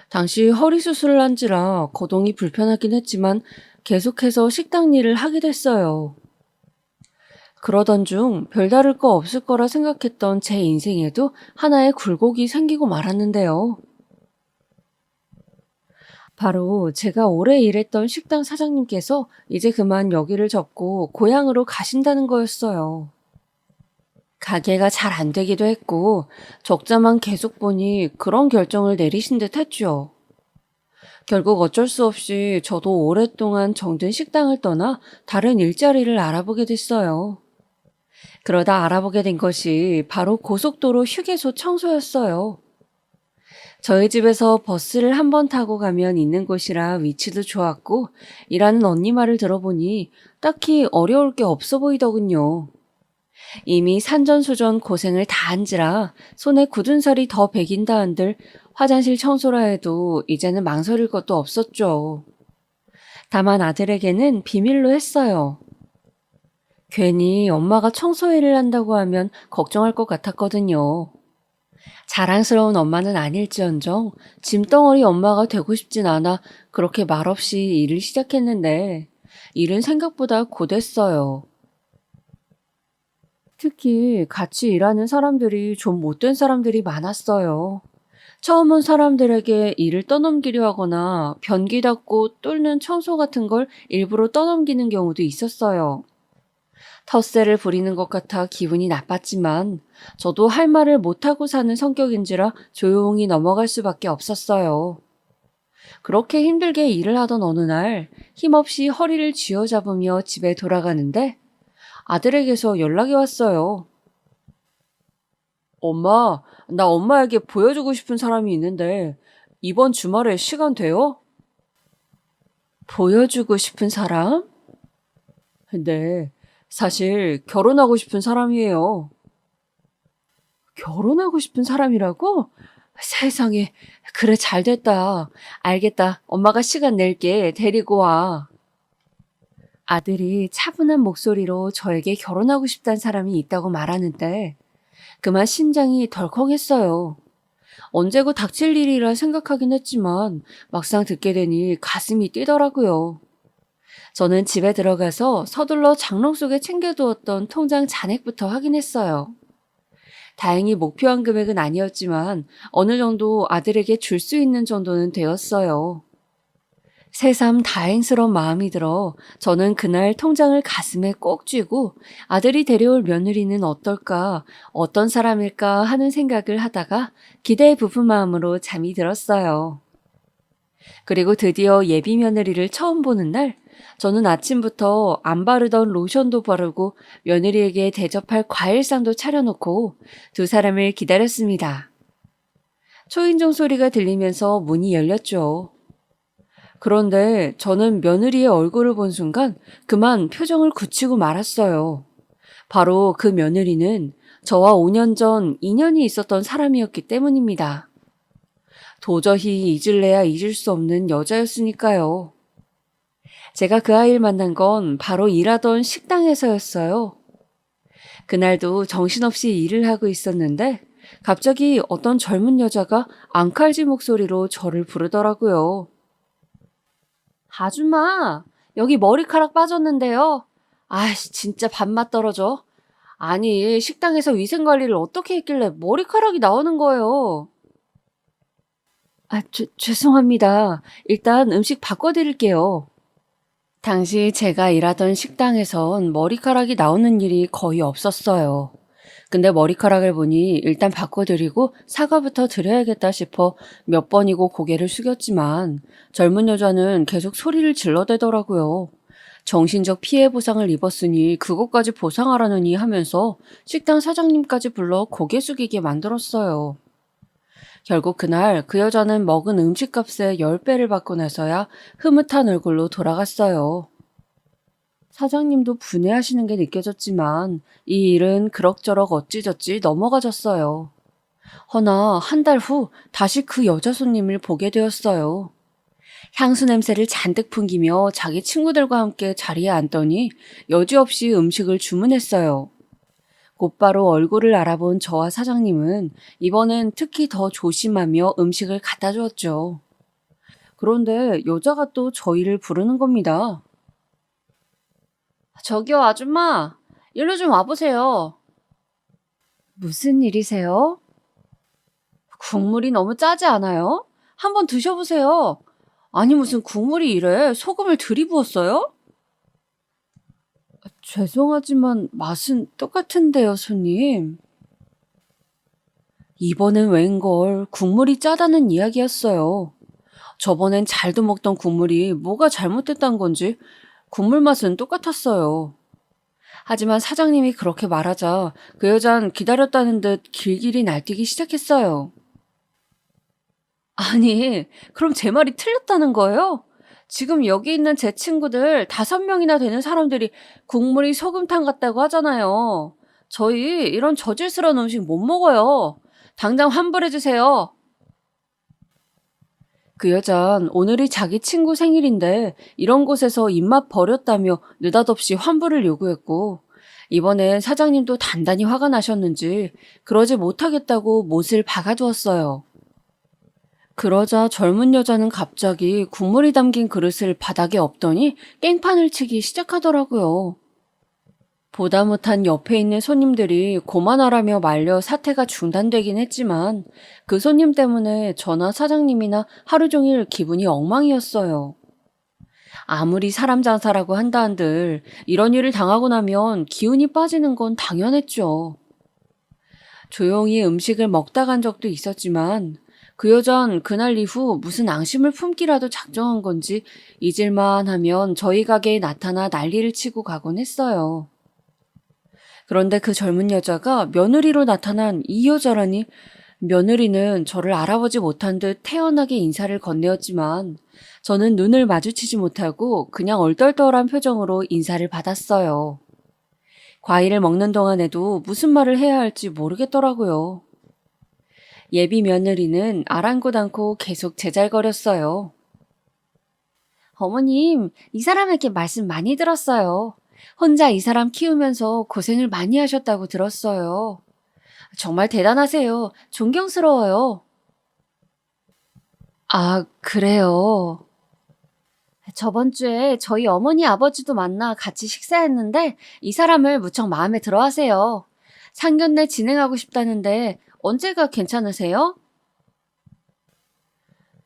당시 허리 수술을 한지라 거동이 불편하긴 했지만 계속해서 식당 일을 하게 됐어요. 그러던 중 별다를 거 없을 거라 생각했던 제 인생에도 하나의 굴곡이 생기고 말았는데요. 바로 제가 오래 일했던 식당 사장님께서 이제 그만 여기를 접고 고향으로 가신다는 거였어요. 가게가 잘 안 되기도 했고 적자만 계속 보니 그런 결정을 내리신 듯 했죠. 결국 어쩔 수 없이 저도 오랫동안 정든 식당을 떠나 다른 일자리를 알아보게 됐어요. 그러다 알아보게 된 것이 바로 고속도로 휴게소 청소였어요. 저희 집에서 버스를 한 번 타고 가면 있는 곳이라 위치도 좋았고 일하는 언니 말을 들어보니 딱히 어려울 게 없어 보이더군요. 이미 산전수전 고생을 다 한지라 손에 굳은 살이 더 배긴다 한들 화장실 청소라 해도 이제는 망설일 것도 없었죠. 다만 아들에게는 비밀로 했어요. 괜히 엄마가 청소 일을 한다고 하면 걱정할 것 같았거든요. 자랑스러운 엄마는 아닐지언정 짐덩어리 엄마가 되고 싶진 않아 그렇게 말없이 일을 시작했는데 일은 생각보다 고됐어요. 특히 같이 일하는 사람들이 좀 못된 사람들이 많았어요. 처음 온 사람들에게 일을 떠넘기려 하거나 변기 닦고 뚫는 청소 같은 걸 일부러 떠넘기는 경우도 있었어요. 텃세를 부리는 것 같아 기분이 나빴지만 저도 할 말을 못하고 사는 성격인지라 조용히 넘어갈 수밖에 없었어요. 그렇게 힘들게 일을 하던 어느 날 힘없이 허리를 쥐어잡으며 집에 돌아가는데 아들에게서 연락이 왔어요. 엄마, 나 엄마에게 보여주고 싶은 사람이 있는데 이번 주말에 시간 돼요? 보여주고 싶은 사람? 네, 사실 결혼하고 싶은 사람이에요. 결혼하고 싶은 사람이라고? 세상에, 그래 잘 됐다. 알겠다. 엄마가 시간 낼게. 데리고 와. 아들이 차분한 목소리로 저에게 결혼하고 싶다는 사람이 있다고 말하는데 그만 심장이 덜컹했어요. 언제고 닥칠 일이라 생각하긴 했지만 막상 듣게 되니 가슴이 뛰더라고요. 저는 집에 들어가서 서둘러 장롱 속에 챙겨두었던 통장 잔액부터 확인했어요. 다행히 목표한 금액은 아니었지만 어느 정도 아들에게 줄 수 있는 정도는 되었어요. 새삼 다행스러운 마음이 들어 저는 그날 통장을 가슴에 꼭 쥐고 아들이 데려올 며느리는 어떨까, 어떤 사람일까 하는 생각을 하다가 기대에 부푼 마음으로 잠이 들었어요. 그리고 드디어 예비 며느리를 처음 보는 날 저는 아침부터 안 바르던 로션도 바르고 며느리에게 대접할 과일상도 차려놓고 두 사람을 기다렸습니다. 초인종 소리가 들리면서 문이 열렸죠. 그런데 저는 며느리의 얼굴을 본 순간 그만 표정을 굳히고 말았어요. 바로 그 며느리는 저와 5년 전 인연이 있었던 사람이었기 때문입니다. 도저히 잊을래야 잊을 수 없는 여자였으니까요. 제가 그 아이를 만난 건 바로 일하던 식당에서였어요. 그날도 정신없이 일을 하고 있었는데 갑자기 어떤 젊은 여자가 앙칼지 목소리로 저를 부르더라고요. 아줌마, 여기 머리카락 빠졌는데요. 아이씨, 진짜 밥맛 떨어져. 아니, 식당에서 위생관리를 어떻게 했길래 머리카락이 나오는 거예요. 죄송합니다. 일단 음식 바꿔드릴게요. 당시 제가 일하던 식당에선 머리카락이 나오는 일이 거의 없었어요. 근데 머리카락을 보니 일단 바꿔드리고 사과부터 드려야겠다 싶어 몇 번이고 고개를 숙였지만 젊은 여자는 계속 소리를 질러대더라고요. 정신적 피해 보상을 입었으니 그것까지 보상하라느니 하면서 식당 사장님까지 불러 고개 숙이게 만들었어요. 결국 그날 그 여자는 먹은 음식값의 10배를 받고 나서야 흐뭇한 얼굴로 돌아갔어요. 사장님도 분해하시는 게 느껴졌지만 이 일은 그럭저럭 어찌저찌 넘어가졌어요. 허나 한 달 후 다시 그 여자 손님을 보게 되었어요. 향수 냄새를 잔뜩 풍기며 자기 친구들과 함께 자리에 앉더니 여지없이 음식을 주문했어요. 곧바로 얼굴을 알아본 저와 사장님은 이번엔 특히 더 조심하며 음식을 갖다 주었죠. 그런데 여자가 또 저희를 부르는 겁니다. 저기요, 아줌마. 일로 좀 와보세요. 무슨 일이세요? 국물이 너무 짜지 않아요? 한번 드셔보세요. 아니, 무슨 국물이 이래? 소금을 들이부었어요? 죄송하지만 맛은 똑같은데요, 손님. 이번엔 웬걸 국물이 짜다는 이야기였어요. 저번엔 잘도 먹던 국물이 뭐가 잘못됐단 건지 국물 맛은 똑같았어요. 하지만 사장님이 그렇게 말하자 그 여잔 기다렸다는 듯 길길이 날뛰기 시작했어요. 아니, 그럼 제 말이 틀렸다는 거예요? 지금 여기 있는 제 친구들 5명이나 되는 사람들이 국물이 소금탕 같다고 하잖아요. 저희 이런 저질스러운 음식 못 먹어요. 당장 환불해주세요. 그 여잔 오늘이 자기 친구 생일인데 이런 곳에서 입맛 버렸다며 느닷없이 환불을 요구했고 이번엔 사장님도 단단히 화가 나셨는지 그러지 못하겠다고 못을 박아두었어요. 그러자 젊은 여자는 갑자기 국물이 담긴 그릇을 바닥에 엎더니 깽판을 치기 시작하더라고요. 보다 못한 옆에 있는 손님들이 고만하라며 말려 사태가 중단되긴 했지만 그 손님 때문에 저나 사장님이나 하루 종일 기분이 엉망이었어요. 아무리 사람 장사라고 한다 한들 이런 일을 당하고 나면 기운이 빠지는 건 당연했죠. 조용히 음식을 먹다 간 적도 있었지만 그 여잔 그날 이후 무슨 앙심을 품기라도 작정한 건지 잊을만 하면 저희 가게에 나타나 난리를 치고 가곤 했어요. 그런데 그 젊은 여자가 며느리로 나타난 이 여자라니 며느리는 저를 알아보지 못한 듯 태연하게 인사를 건네었지만 저는 눈을 마주치지 못하고 그냥 얼떨떨한 표정으로 인사를 받았어요. 과일을 먹는 동안에도 무슨 말을 해야 할지 모르겠더라고요. 예비 며느리는 아랑곳 않고 계속 제잘거렸어요. 어머님, 이 사람에게 말씀 많이 들었어요. 혼자 이 사람 키우면서 고생을 많이 하셨다고 들었어요. 정말 대단하세요. 존경스러워요. 아, 그래요. 저번 주에 저희 어머니 아버지도 만나 같이 식사했는데 이 사람을 무척 마음에 들어 하세요. 상견례 진행하고 싶다는데 언제가 괜찮으세요?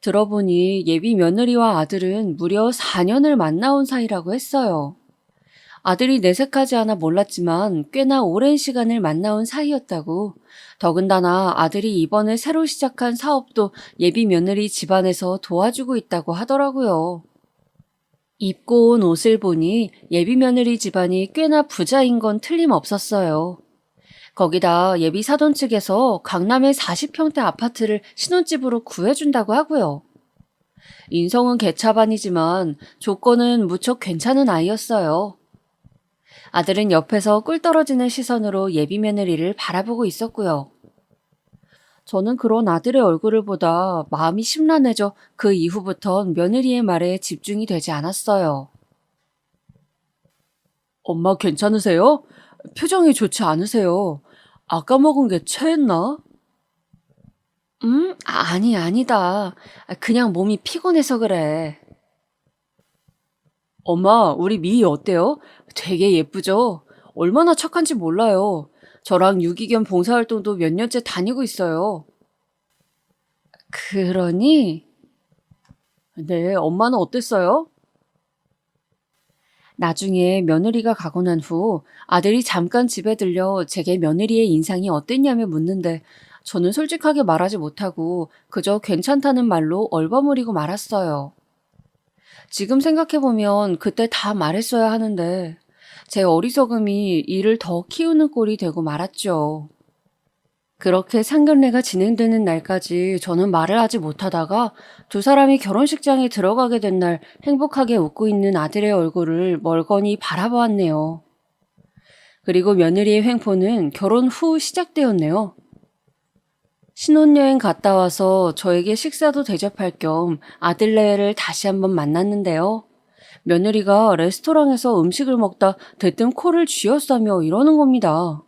들어보니 예비 며느리와 아들은 무려 4년을 만나온 사이라고 했어요. 아들이 내색하지 않아 몰랐지만 꽤나 오랜 시간을 만나온 사이였다고. 더군다나 아들이 이번에 새로 시작한 사업도 예비 며느리 집안에서 도와주고 있다고 하더라고요. 입고 온 옷을 보니 예비 며느리 집안이 꽤나 부자인 건 틀림없었어요. 거기다 예비 사돈 측에서 강남의 40평대 아파트를 신혼집으로 구해준다고 하고요. 인성은 개차반이지만 조건은 무척 괜찮은 아이였어요. 아들은 옆에서 꿀 떨어지는 시선으로 예비 며느리를 바라보고 있었고요. 저는 그런 아들의 얼굴을 보다 마음이 심란해져 그 이후부턴 며느리의 말에 집중이 되지 않았어요. 엄마 괜찮으세요? 표정이 좋지 않으세요. 아까 먹은 게 체했나? 아니, 아니다. 그냥 몸이 피곤해서 그래. 엄마, 우리 미희 어때요? 되게 예쁘죠? 얼마나 착한지 몰라요. 저랑 유기견 봉사활동도 몇 년째 다니고 있어요. 그러니? 네, 엄마는 어땠어요? 나중에 며느리가 가고 난 후 아들이 잠깐 집에 들려 제게 며느리의 인상이 어땠냐며 묻는데 저는 솔직하게 말하지 못하고 그저 괜찮다는 말로 얼버무리고 말았어요. 지금 생각해보면 그때 다 말했어야 하는데 제 어리석음이 이를 더 키우는 꼴이 되고 말았죠. 그렇게 상견례가 진행되는 날까지 저는 말을 하지 못하다가 두 사람이 결혼식장에 들어가게 된 날 행복하게 웃고 있는 아들의 얼굴을 멀거니 바라보았네요. 그리고 며느리의 횡포는 결혼 후 시작되었네요. 신혼여행 갔다 와서 저에게 식사도 대접할 겸 아들네를 다시 한번 만났는데요. 며느리가 레스토랑에서 음식을 먹다 대뜸 코를 쥐었다며 이러는 겁니다.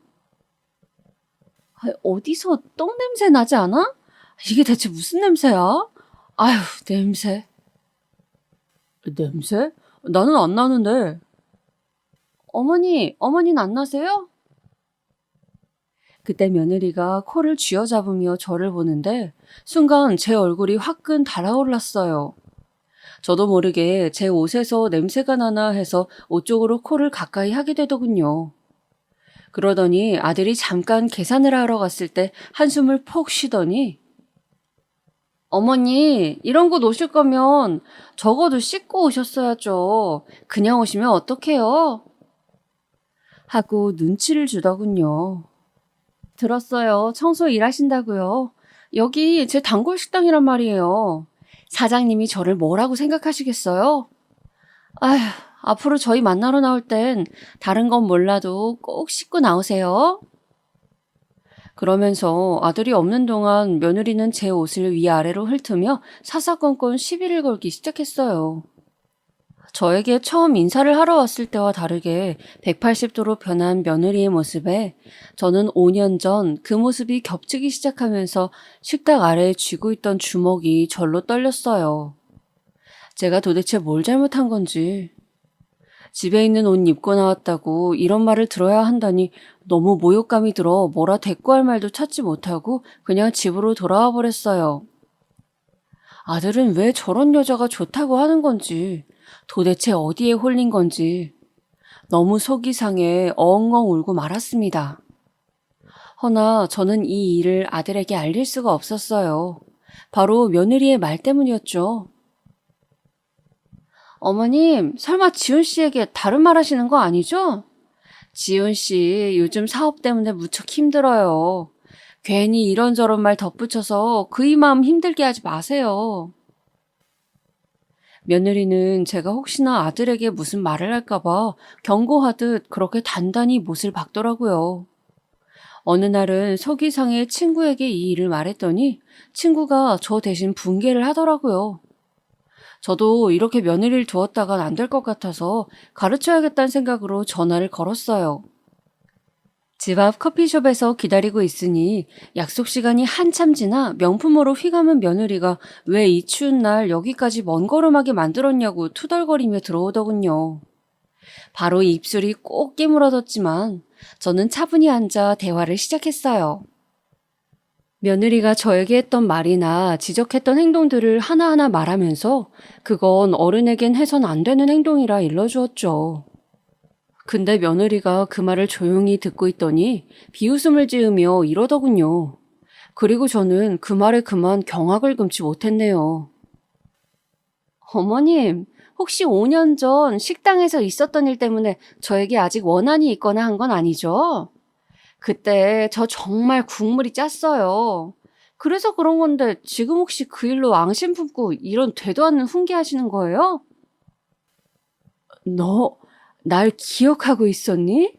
어디서 똥 냄새 나지 않아? 이게 대체 무슨 냄새야? 아휴, 냄새. 냄새? 나는 안 나는데. 어머니는 안 나세요? 그때 며느리가 코를 쥐어잡으며 저를 보는데 순간 제 얼굴이 화끈 달아올랐어요. 저도 모르게 제 옷에서 냄새가 나나 해서 옷 쪽으로 코를 가까이 하게 되더군요. 그러더니 아들이 잠깐 계산을 하러 갔을 때 한숨을 푹 쉬더니 어머니, 이런 곳 오실 거면 적어도 씻고 오셨어야죠. 그냥 오시면 어떡해요? 하고 눈치를 주더군요. 들었어요. 청소 일하신다고요. 여기 제 단골 식당이란 말이에요. 사장님이 저를 뭐라고 생각하시겠어요? 아휴, 앞으로 저희 만나러 나올 땐 다른 건 몰라도 꼭 씻고 나오세요. 그러면서 아들이 없는 동안 며느리는 제 옷을 위아래로 훑으며 사사건건 시비를 걸기 시작했어요. 저에게 처음 인사를 하러 왔을 때와 다르게 180도로 변한 며느리의 모습에 저는 5년 전 그 모습이 겹치기 시작하면서 식탁 아래에 쥐고 있던 주먹이 절로 떨렸어요. 제가 도대체 뭘 잘못한 건지. 집에 있는 옷 입고 나왔다고 이런 말을 들어야 한다니 너무 모욕감이 들어 뭐라 대꾸할 말도 찾지 못하고 그냥 집으로 돌아와 버렸어요. 아들은 왜 저런 여자가 좋다고 하는 건지, 도대체 어디에 홀린 건지 너무 속이 상해 엉엉 울고 말았습니다. 허나 저는 이 일을 아들에게 알릴 수가 없었어요. 바로 며느리의 말 때문이었죠. 어머님, 설마 지훈 씨에게 다른 말 하시는 거 아니죠? 지훈 씨 요즘 사업 때문에 무척 힘들어요. 괜히 이런저런 말 덧붙여서 그이 마음 힘들게 하지 마세요. 며느리는 제가 혹시나 아들에게 무슨 말을 할까봐 경고하듯 그렇게 단단히 못을 박더라고요. 어느 날은 속이 상해 친구에게 이 일을 말했더니 친구가 저 대신 분개를 하더라고요. 저도 이렇게 며느리를 두었다간 안 될 것 같아서 가르쳐야겠다는 생각으로 전화를 걸었어요. 집 앞 커피숍에서 기다리고 있으니 약속 시간이 한참 지나 명품으로 휘감은 며느리가 왜 이 추운 날 여기까지 먼 걸음하게 만들었냐고 투덜거리며 들어오더군요. 바로 입술이 꼭 깨물어졌지만 저는 차분히 앉아 대화를 시작했어요. 며느리가 저에게 했던 말이나 지적했던 행동들을 하나하나 말하면서 그건 어른에겐 해선 안 되는 행동이라 일러주었죠. 근데 며느리가 그 말을 조용히 듣고 있더니 비웃음을 지으며 이러더군요. 그리고 저는 그 말에 그만 경악을 금치 못했네요. 어머님, 혹시 5년 전 식당에서 있었던 일 때문에 저에게 아직 원한이 있거나 한 건 아니죠? 그때 저 정말 국물이 짰어요. 그래서 그런 건데 지금 혹시 그 일로 앙심 품고 이런 되도 않는 훈계하시는 거예요? 너 날 기억하고 있었니?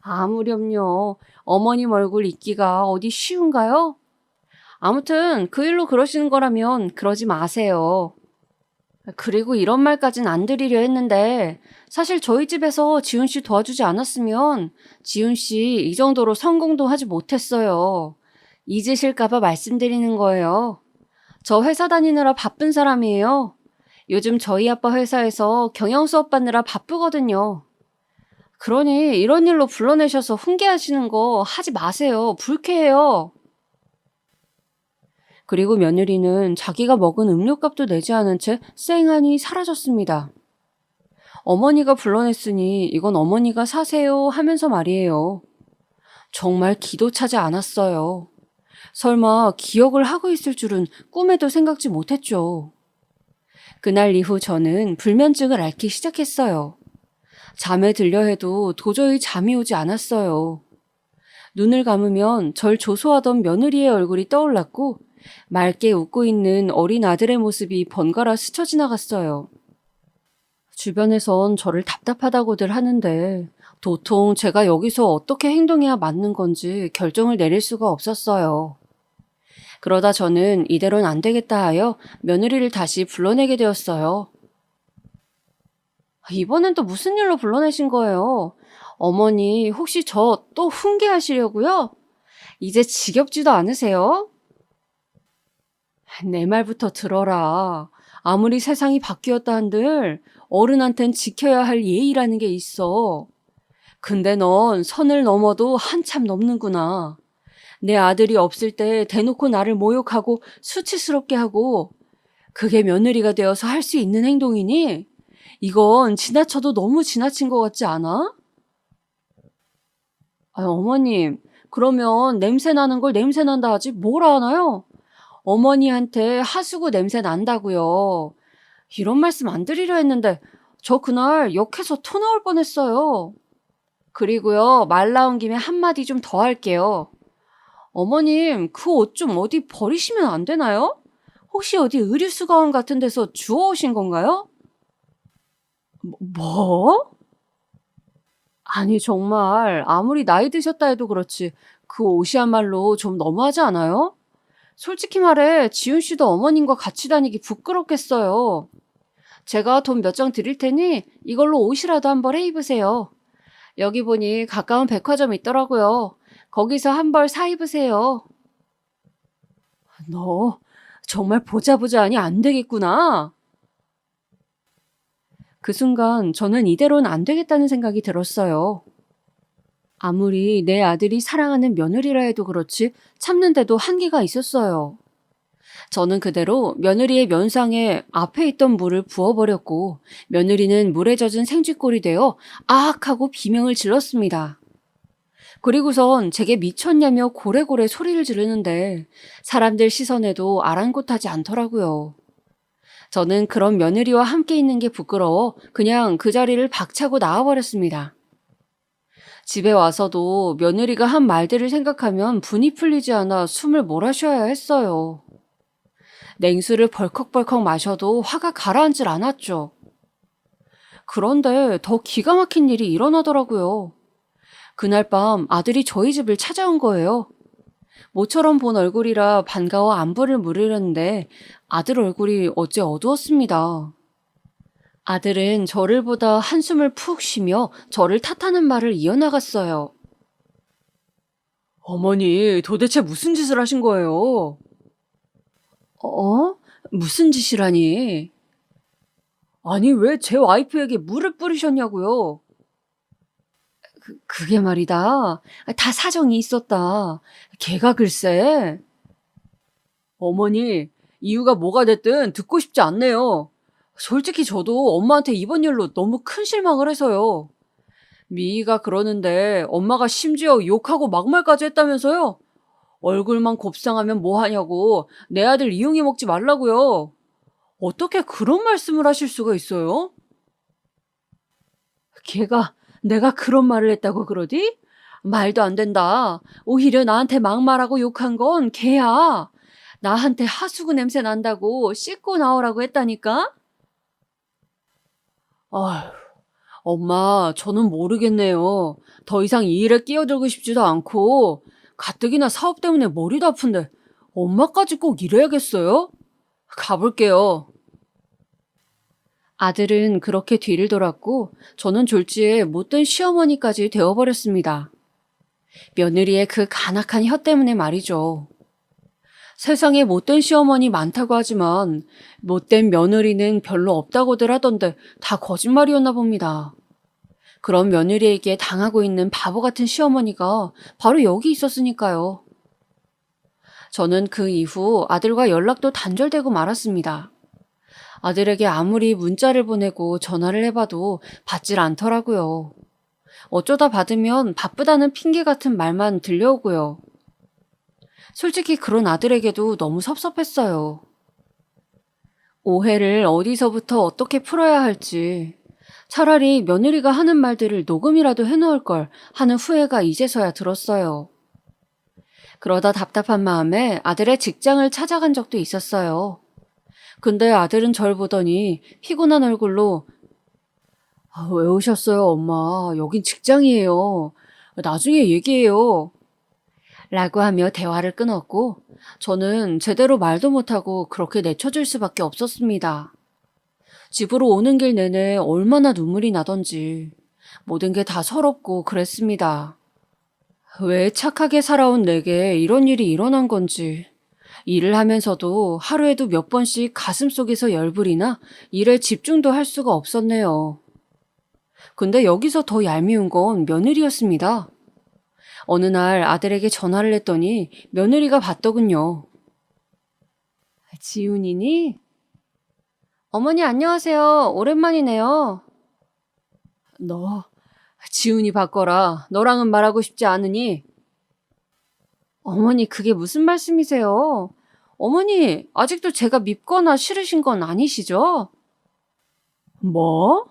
아무렴요. 어머님 얼굴 잊기가 어디 쉬운가요? 아무튼 그 일로 그러시는 거라면 그러지 마세요. 그리고 이런 말까진 안 드리려 했는데 사실 저희 집에서 지훈 씨 도와주지 않았으면 지훈 씨 이 정도로 성공도 하지 못했어요. 잊으실까 봐 말씀드리는 거예요. 저 회사 다니느라 바쁜 사람이에요. 요즘 저희 아빠 회사에서 경영 수업 받느라 바쁘거든요. 그러니 이런 일로 불러내셔서 훈계하시는 거 하지 마세요. 불쾌해요. 그리고 며느리는 자기가 먹은 음료값도 내지 않은 채 쌩하니 사라졌습니다. 어머니가 불러냈으니 이건 어머니가 사세요 하면서 말이에요. 정말 기도 차지 않았어요. 설마 기억을 하고 있을 줄은 꿈에도 생각지 못했죠. 그날 이후 저는 불면증을 앓기 시작했어요. 잠에 들려 해도 도저히 잠이 오지 않았어요. 눈을 감으면 절 조소하던 며느리의 얼굴이 떠올랐고 맑게 웃고 있는 어린 아들의 모습이 번갈아 스쳐 지나갔어요. 주변에선 저를 답답하다고들 하는데 도통 제가 여기서 어떻게 행동해야 맞는 건지 결정을 내릴 수가 없었어요. 그러다 저는 이대로는 안 되겠다 하여 며느리를 다시 불러내게 되었어요. 이번엔 또 무슨 일로 불러내신 거예요? 어머니, 혹시 저 또 훈계하시려고요? 이제 지겹지도 않으세요? 내 말부터 들어라. 아무리 세상이 바뀌었다 한들 어른한텐 지켜야 할 예의라는 게 있어. 근데 넌 선을 넘어도 한참 넘는구나. 내 아들이 없을 때 대놓고 나를 모욕하고 수치스럽게 하고 그게 며느리가 되어서 할 수 있는 행동이니? 이건 지나쳐도 너무 지나친 것 같지 않아? 어머님, 그러면 냄새 나는 걸 냄새 난다 하지 뭐라 하나요? 어머니한테 하수구 냄새 난다고요. 이런 말씀 안 드리려 했는데 저 그날 역해서 토 나올 뻔했어요. 그리고요, 말 나온 김에 한마디 좀 더 할게요. 어머님, 그 옷 좀 어디 버리시면 안 되나요? 혹시 어디 의류수거함 같은 데서 주워오신 건가요? 뭐? 아니, 정말 아무리 나이 드셨다 해도 그렇지 그 옷이야말로 좀 너무하지 않아요? 솔직히 말해 지훈 씨도 어머님과 같이 다니기 부끄럽겠어요. 제가 돈 몇 장 드릴 테니 이걸로 옷이라도 한 벌 해 입으세요. 여기 보니 가까운 백화점 있더라고요. 거기서 한 벌 사 입으세요. 너 정말 보자 보자 하니 안 되겠구나. 그 순간 저는 이대로는 안 되겠다는 생각이 들었어요. 아무리 내 아들이 사랑하는 며느리라 해도 그렇지 참는데도 한계가 있었어요. 저는 그대로 며느리의 면상에 앞에 있던 물을 부어버렸고 며느리는 물에 젖은 생쥐꼴이 되어 아악 하고 비명을 질렀습니다. 그리고선 제게 미쳤냐며 고래고래 소리를 지르는데 사람들 시선에도 아랑곳하지 않더라고요. 저는 그런 며느리와 함께 있는 게 부끄러워 그냥 그 자리를 박차고 나와버렸습니다. 집에 와서도 며느리가 한 말들을 생각하면 분이 풀리지 않아 숨을 몰아쉬어야 했어요. 냉수를 벌컥벌컥 마셔도 화가 가라앉질 않았죠. 그런데 더 기가 막힌 일이 일어나더라고요. 그날 밤 아들이 저희 집을 찾아온 거예요. 모처럼 본 얼굴이라 반가워 안부를 물으려는데 아들 얼굴이 어째 어두웠습니다. 아들은 저를 보다 한숨을 푹 쉬며 저를 탓하는 말을 이어나갔어요. 어머니, 도대체 무슨 짓을 하신 거예요? 무슨 짓이라니? 아니, 왜 제 와이프에게 물을 뿌리셨냐고요? 그게 말이다. 다 사정이 있었다. 걔가 글쎄. 어머니, 이유가 뭐가 됐든 듣고 싶지 않네요. 솔직히 저도 엄마한테 이번 일로 너무 큰 실망을 해서요. 미희가 그러는데 엄마가 심지어 욕하고 막말까지 했다면서요? 얼굴만 곱상하면 뭐하냐고 내 아들 이용해 먹지 말라고요. 어떻게 그런 말씀을 하실 수가 있어요? 걔가 내가 그런 말을 했다고 그러디? 말도 안 된다. 오히려 나한테 막말하고 욕한 건 걔야. 나한테 하수구 냄새 난다고 씻고 나오라고 했다니까? 아휴, 엄마, 저는 모르겠네요. 더 이상 이 일에 끼어들고 싶지도 않고, 가뜩이나 사업 때문에 머리도 아픈데, 엄마까지 꼭 이래야겠어요? 가볼게요. 아들은 그렇게 뒤를 돌았고, 저는 졸지에 못된 시어머니까지 되어버렸습니다. 며느리의 그 간악한 혀 때문에 말이죠. 세상에 못된 시어머니 많다고 하지만 못된 며느리는 별로 없다고들 하던데 다 거짓말이었나 봅니다. 그런 며느리에게 당하고 있는 바보 같은 시어머니가 바로 여기 있었으니까요. 저는 그 이후 아들과 연락도 단절되고 말았습니다. 아들에게 아무리 문자를 보내고 전화를 해봐도 받질 않더라고요. 어쩌다 받으면 바쁘다는 핑계 같은 말만 들려오고요. 솔직히 그런 아들에게도 너무 섭섭했어요. 오해를 어디서부터 어떻게 풀어야 할지, 차라리 며느리가 하는 말들을 녹음이라도 해놓을 걸 하는 후회가 이제서야 들었어요. 그러다 답답한 마음에 아들의 직장을 찾아간 적도 있었어요. 근데 아들은 절 보더니 피곤한 얼굴로 왜 오셨어요, 엄마? 여긴 직장이에요. 나중에 얘기해요. 라고 하며 대화를 끊었고 저는 제대로 말도 못하고 그렇게 내쳐질 수밖에 없었습니다. 집으로 오는 길 내내 얼마나 눈물이 나던지 모든 게 다 서럽고 그랬습니다. 왜 착하게 살아온 내게 이런 일이 일어난 건지 일을 하면서도 하루에도 몇 번씩 가슴속에서 열불이나 일에 집중도 할 수가 없었네요. 근데 여기서 더 얄미운 건 며느리였습니다. 어느 날 아들에게 전화를 했더니 며느리가 받더군요. 지훈이니? 어머니 안녕하세요. 오랜만이네요. 너 지훈이 바꿔라. 너랑은 말하고 싶지 않으니? 어머니 그게 무슨 말씀이세요? 어머니 아직도 제가 밉거나 싫으신 건 아니시죠? 뭐?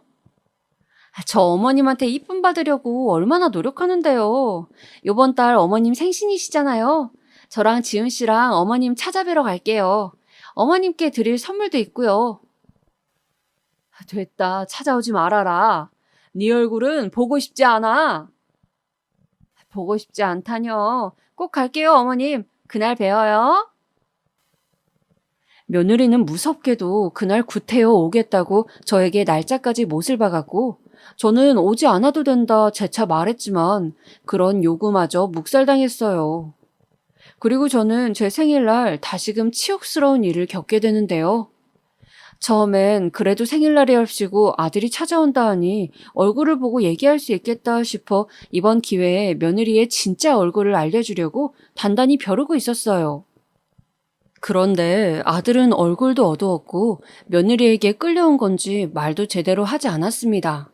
저 어머님한테 이쁨 받으려고 얼마나 노력하는데요. 요번 달 어머님 생신이시잖아요. 저랑 지은 씨랑 어머님 찾아뵈러 갈게요. 어머님께 드릴 선물도 있고요. 됐다. 찾아오지 말아라. 네 얼굴은 보고 싶지 않아. 보고 싶지 않다뇨. 꼭 갈게요, 어머님. 그날 뵈어요. 며느리는 무섭게도 그날 구태여 오겠다고 저에게 날짜까지 못을 박았고 저는 오지 않아도 된다 재차 말했지만 그런 요구마저 묵살당했어요. 그리고 저는 제 생일날 다시금 치욕스러운 일을 겪게 되는데요. 처음엔 그래도 생일날이랍시고 아들이 찾아온다 하니 얼굴을 보고 얘기할 수 있겠다 싶어 이번 기회에 며느리의 진짜 얼굴을 알려주려고 단단히 벼르고 있었어요. 그런데 아들은 얼굴도 어두웠고 며느리에게 끌려온 건지 말도 제대로 하지 않았습니다.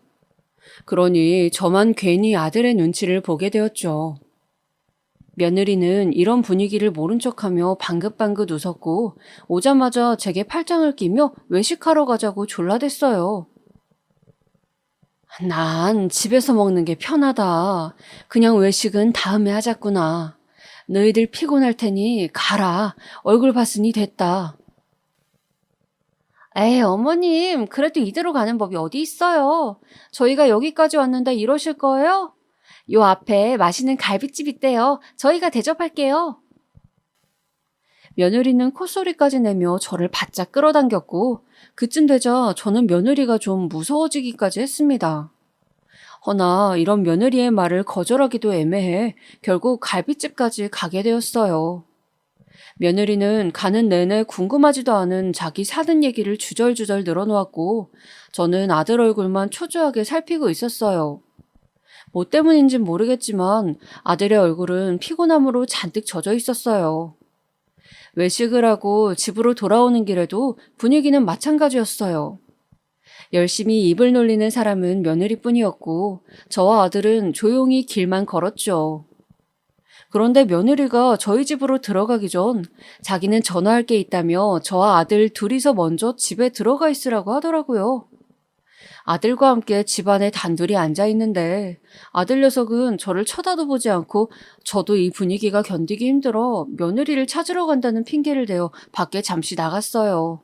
그러니 저만 괜히 아들의 눈치를 보게 되었죠. 며느리는 이런 분위기를 모른 척하며 방긋방긋 웃었고 오자마자 제게 팔짱을 끼며 외식하러 가자고 졸라댔어요. 난 집에서 먹는 게 편하다. 그냥 외식은 다음에 하자꾸나. 너희들 피곤할 테니 가라. 얼굴 봤으니 됐다. 에이, 어머님, 그래도 이대로 가는 법이 어디 있어요. 저희가 여기까지 왔는데 이러실 거예요? 요 앞에 맛있는 갈비집 있대요. 저희가 대접할게요. 며느리는 콧소리까지 내며 저를 바짝 끌어당겼고 그쯤 되자 저는 며느리가 좀 무서워지기까지 했습니다. 허나 이런 며느리의 말을 거절하기도 애매해 결국 갈비집까지 가게 되었어요. 며느리는 가는 내내 궁금하지도 않은 자기 사는 얘기를 주절주절 늘어놓았고 저는 아들 얼굴만 초조하게 살피고 있었어요. 뭐 때문인진 모르겠지만 아들의 얼굴은 피곤함으로 잔뜩 젖어 있었어요. 외식을 하고 집으로 돌아오는 길에도 분위기는 마찬가지였어요. 열심히 입을 놀리는 사람은 며느리뿐이었고 저와 아들은 조용히 길만 걸었죠. 그런데 며느리가 저희 집으로 들어가기 전 자기는 전화할 게 있다며 저와 아들 둘이서 먼저 집에 들어가 있으라고 하더라고요. 아들과 함께 집안에 단둘이 앉아 있는데 아들 녀석은 저를 쳐다도 보지 않고 저도 이 분위기가 견디기 힘들어 며느리를 찾으러 간다는 핑계를 대어 밖에 잠시 나갔어요.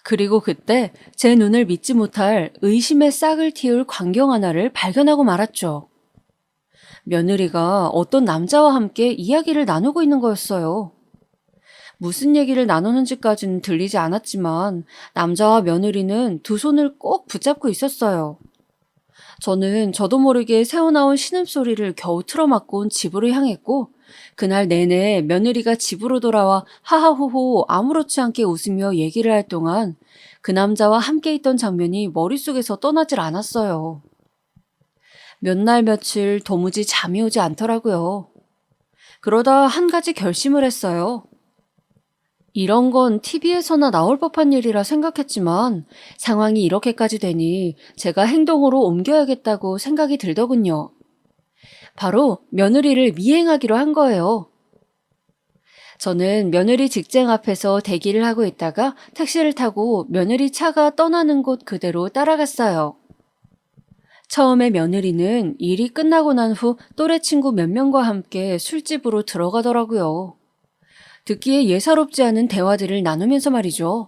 그리고 그때 제 눈을 믿지 못할 의심의 싹을 틔울 광경 하나를 발견하고 말았죠. 며느리가 어떤 남자와 함께 이야기를 나누고 있는 거였어요. 무슨 얘기를 나누는지까지는 들리지 않았지만 남자와 며느리는 두 손을 꼭 붙잡고 있었어요. 저는 저도 모르게 새어나온 신음소리를 겨우 틀어막고 집으로 향했고 그날 내내 며느리가 집으로 돌아와 하하호호 아무렇지 않게 웃으며 얘기를 할 동안 그 남자와 함께 있던 장면이 머릿속에서 떠나질 않았어요. 몇 날 며칠 도무지 잠이 오지 않더라고요. 그러다 한 가지 결심을 했어요. 이런 건 TV에서나 나올 법한 일이라 생각했지만 상황이 이렇게까지 되니 제가 행동으로 옮겨야겠다고 생각이 들더군요. 바로 며느리를 미행하기로 한 거예요. 저는 며느리 직장 앞에서 대기를 하고 있다가 택시를 타고 며느리 차가 떠나는 곳 그대로 따라갔어요. 처음에 며느리는 일이 끝나고 난 후 또래 친구 몇 명과 함께 술집으로 들어가더라고요. 듣기에 예사롭지 않은 대화들을 나누면서 말이죠.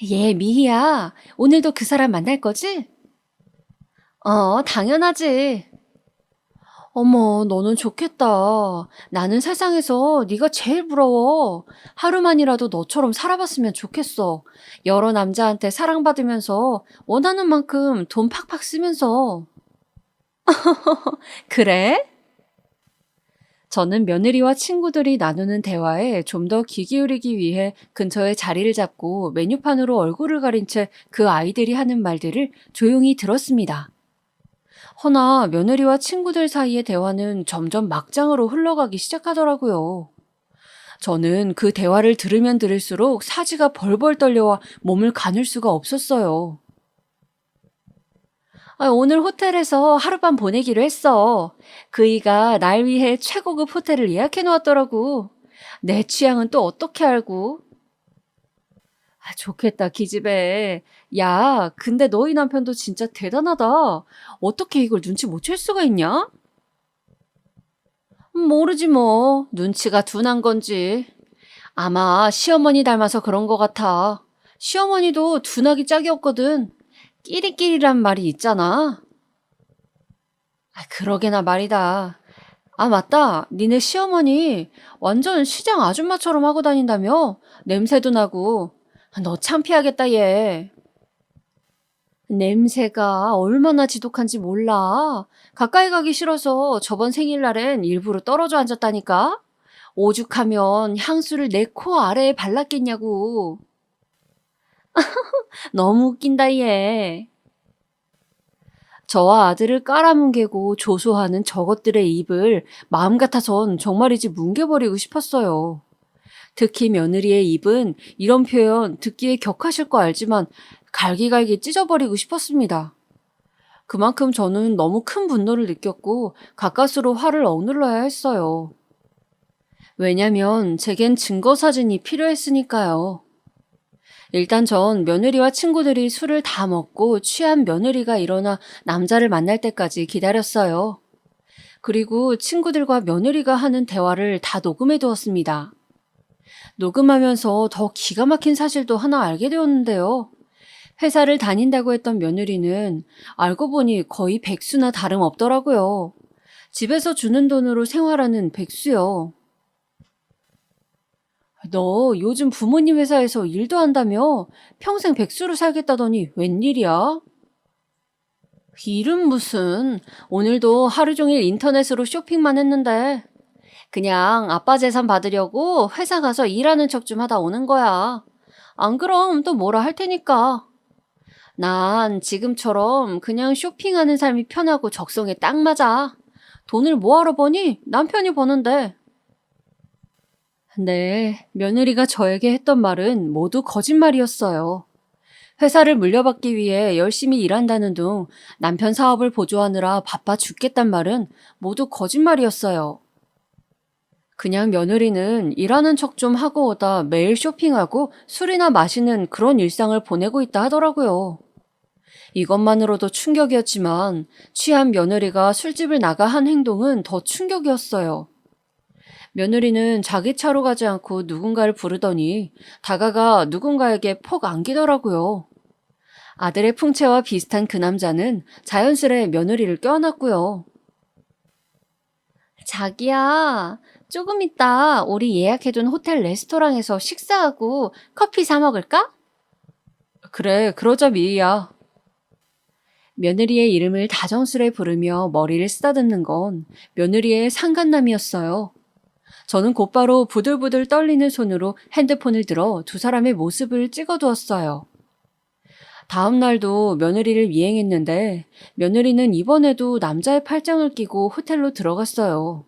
미희야. 오늘도 그 사람 만날 거지? 당연하지. 어머, 너는 좋겠다. 나는 세상에서 네가 제일 부러워. 하루만이라도 너처럼 살아봤으면 좋겠어. 여러 남자한테 사랑받으면서 원하는 만큼 돈 팍팍 쓰면서. 그래? 저는 며느리와 친구들이 나누는 대화에 좀 더 귀 기울이기 위해 근처에 자리를 잡고 메뉴판으로 얼굴을 가린 채 그 아이들이 하는 말들을 조용히 들었습니다. 허나 며느리와 친구들 사이의 대화는 점점 막장으로 흘러가기 시작하더라고요. 저는 그 대화를 들으면 들을수록 사지가 벌벌 떨려와 몸을 가눌 수가 없었어요. 오늘 호텔에서 하룻밤 보내기로 했어. 그이가 날 위해 최고급 호텔을 예약해 놓았더라고. 내 취향은 또 어떻게 알고? 좋겠다, 기집애. 야, 근데 너희 남편도 진짜 대단하다. 어떻게 이걸 눈치 못 챌 수가 있냐? 모르지 뭐. 눈치가 둔한 건지. 아마 시어머니 닮아서 그런 것 같아. 시어머니도 둔하기 짝이 없거든. 끼리끼리란 말이 있잖아. 그러게나 말이다. 맞다. 니네 시어머니 완전 시장 아줌마처럼 하고 다닌다며? 냄새도 나고. 너 창피하겠다, 얘. 냄새가 얼마나 지독한지 몰라. 가까이 가기 싫어서 저번 생일날엔 일부러 떨어져 앉았다니까? 오죽하면 향수를 내 코 아래에 발랐겠냐고. 너무 웃긴다, 얘. 저와 아들을 깔아뭉개고 조소하는 저것들의 입을 마음 같아선 정말이지 뭉개버리고 싶었어요. 특히 며느리의 입은 이런 표현 듣기에 격하실 거 알지만 갈기갈기 찢어버리고 싶었습니다. 그만큼 저는 너무 큰 분노를 느꼈고 가까스로 화를 억눌러야 했어요. 왜냐면 제겐 증거사진이 필요했으니까요. 일단 전 며느리와 친구들이 술을 다 먹고 취한 며느리가 일어나 남자를 만날 때까지 기다렸어요. 그리고 친구들과 며느리가 하는 대화를 다 녹음해 두었습니다. 녹음하면서 더 기가 막힌 사실도 하나 알게 되었는데요. 회사를 다닌다고 했던 며느리는 알고 보니 거의 백수나 다름없더라고요. 집에서 주는 돈으로 생활하는 백수요. 너 요즘 부모님 회사에서 일도 한다며? 평생 백수로 살겠다더니 웬일이야? 일은 무슨. 오늘도 하루 종일 인터넷으로 쇼핑만 했는데. 그냥 아빠 재산 받으려고 회사 가서 일하는 척 좀 하다 오는 거야. 안 그럼 또 뭐라 할 테니까. 난 지금처럼 그냥 쇼핑하는 삶이 편하고 적성에 딱 맞아. 돈을 뭐하러 버니? 남편이 버는데. 네, 며느리가 저에게 했던 말은 모두 거짓말이었어요. 회사를 물려받기 위해 열심히 일한다는 둥 남편 사업을 보조하느라 바빠 죽겠단 말은 모두 거짓말이었어요. 그냥 며느리는 일하는 척 좀 하고 오다 매일 쇼핑하고 술이나 마시는 그런 일상을 보내고 있다 하더라고요. 이것만으로도 충격이었지만 취한 며느리가 술집을 나가 한 행동은 더 충격이었어요. 며느리는 자기 차로 가지 않고 누군가를 부르더니 다가가 누군가에게 폭 안기더라고요. 아들의 풍채와 비슷한 그 남자는 자연스레 며느리를 껴안았고요. 자기야, 조금 이따 우리 예약해둔 호텔 레스토랑에서 식사하고 커피 사 먹을까? 그래, 그러자 미희야. 며느리의 이름을 다정스레 부르며 머리를 쓰다듬는 건 며느리의 상간남이었어요. 저는 곧바로 부들부들 떨리는 손으로 핸드폰을 들어 두 사람의 모습을 찍어두었어요. 다음 날도 며느리를 미행했는데 며느리는 이번에도 남자의 팔짱을 끼고 호텔로 들어갔어요.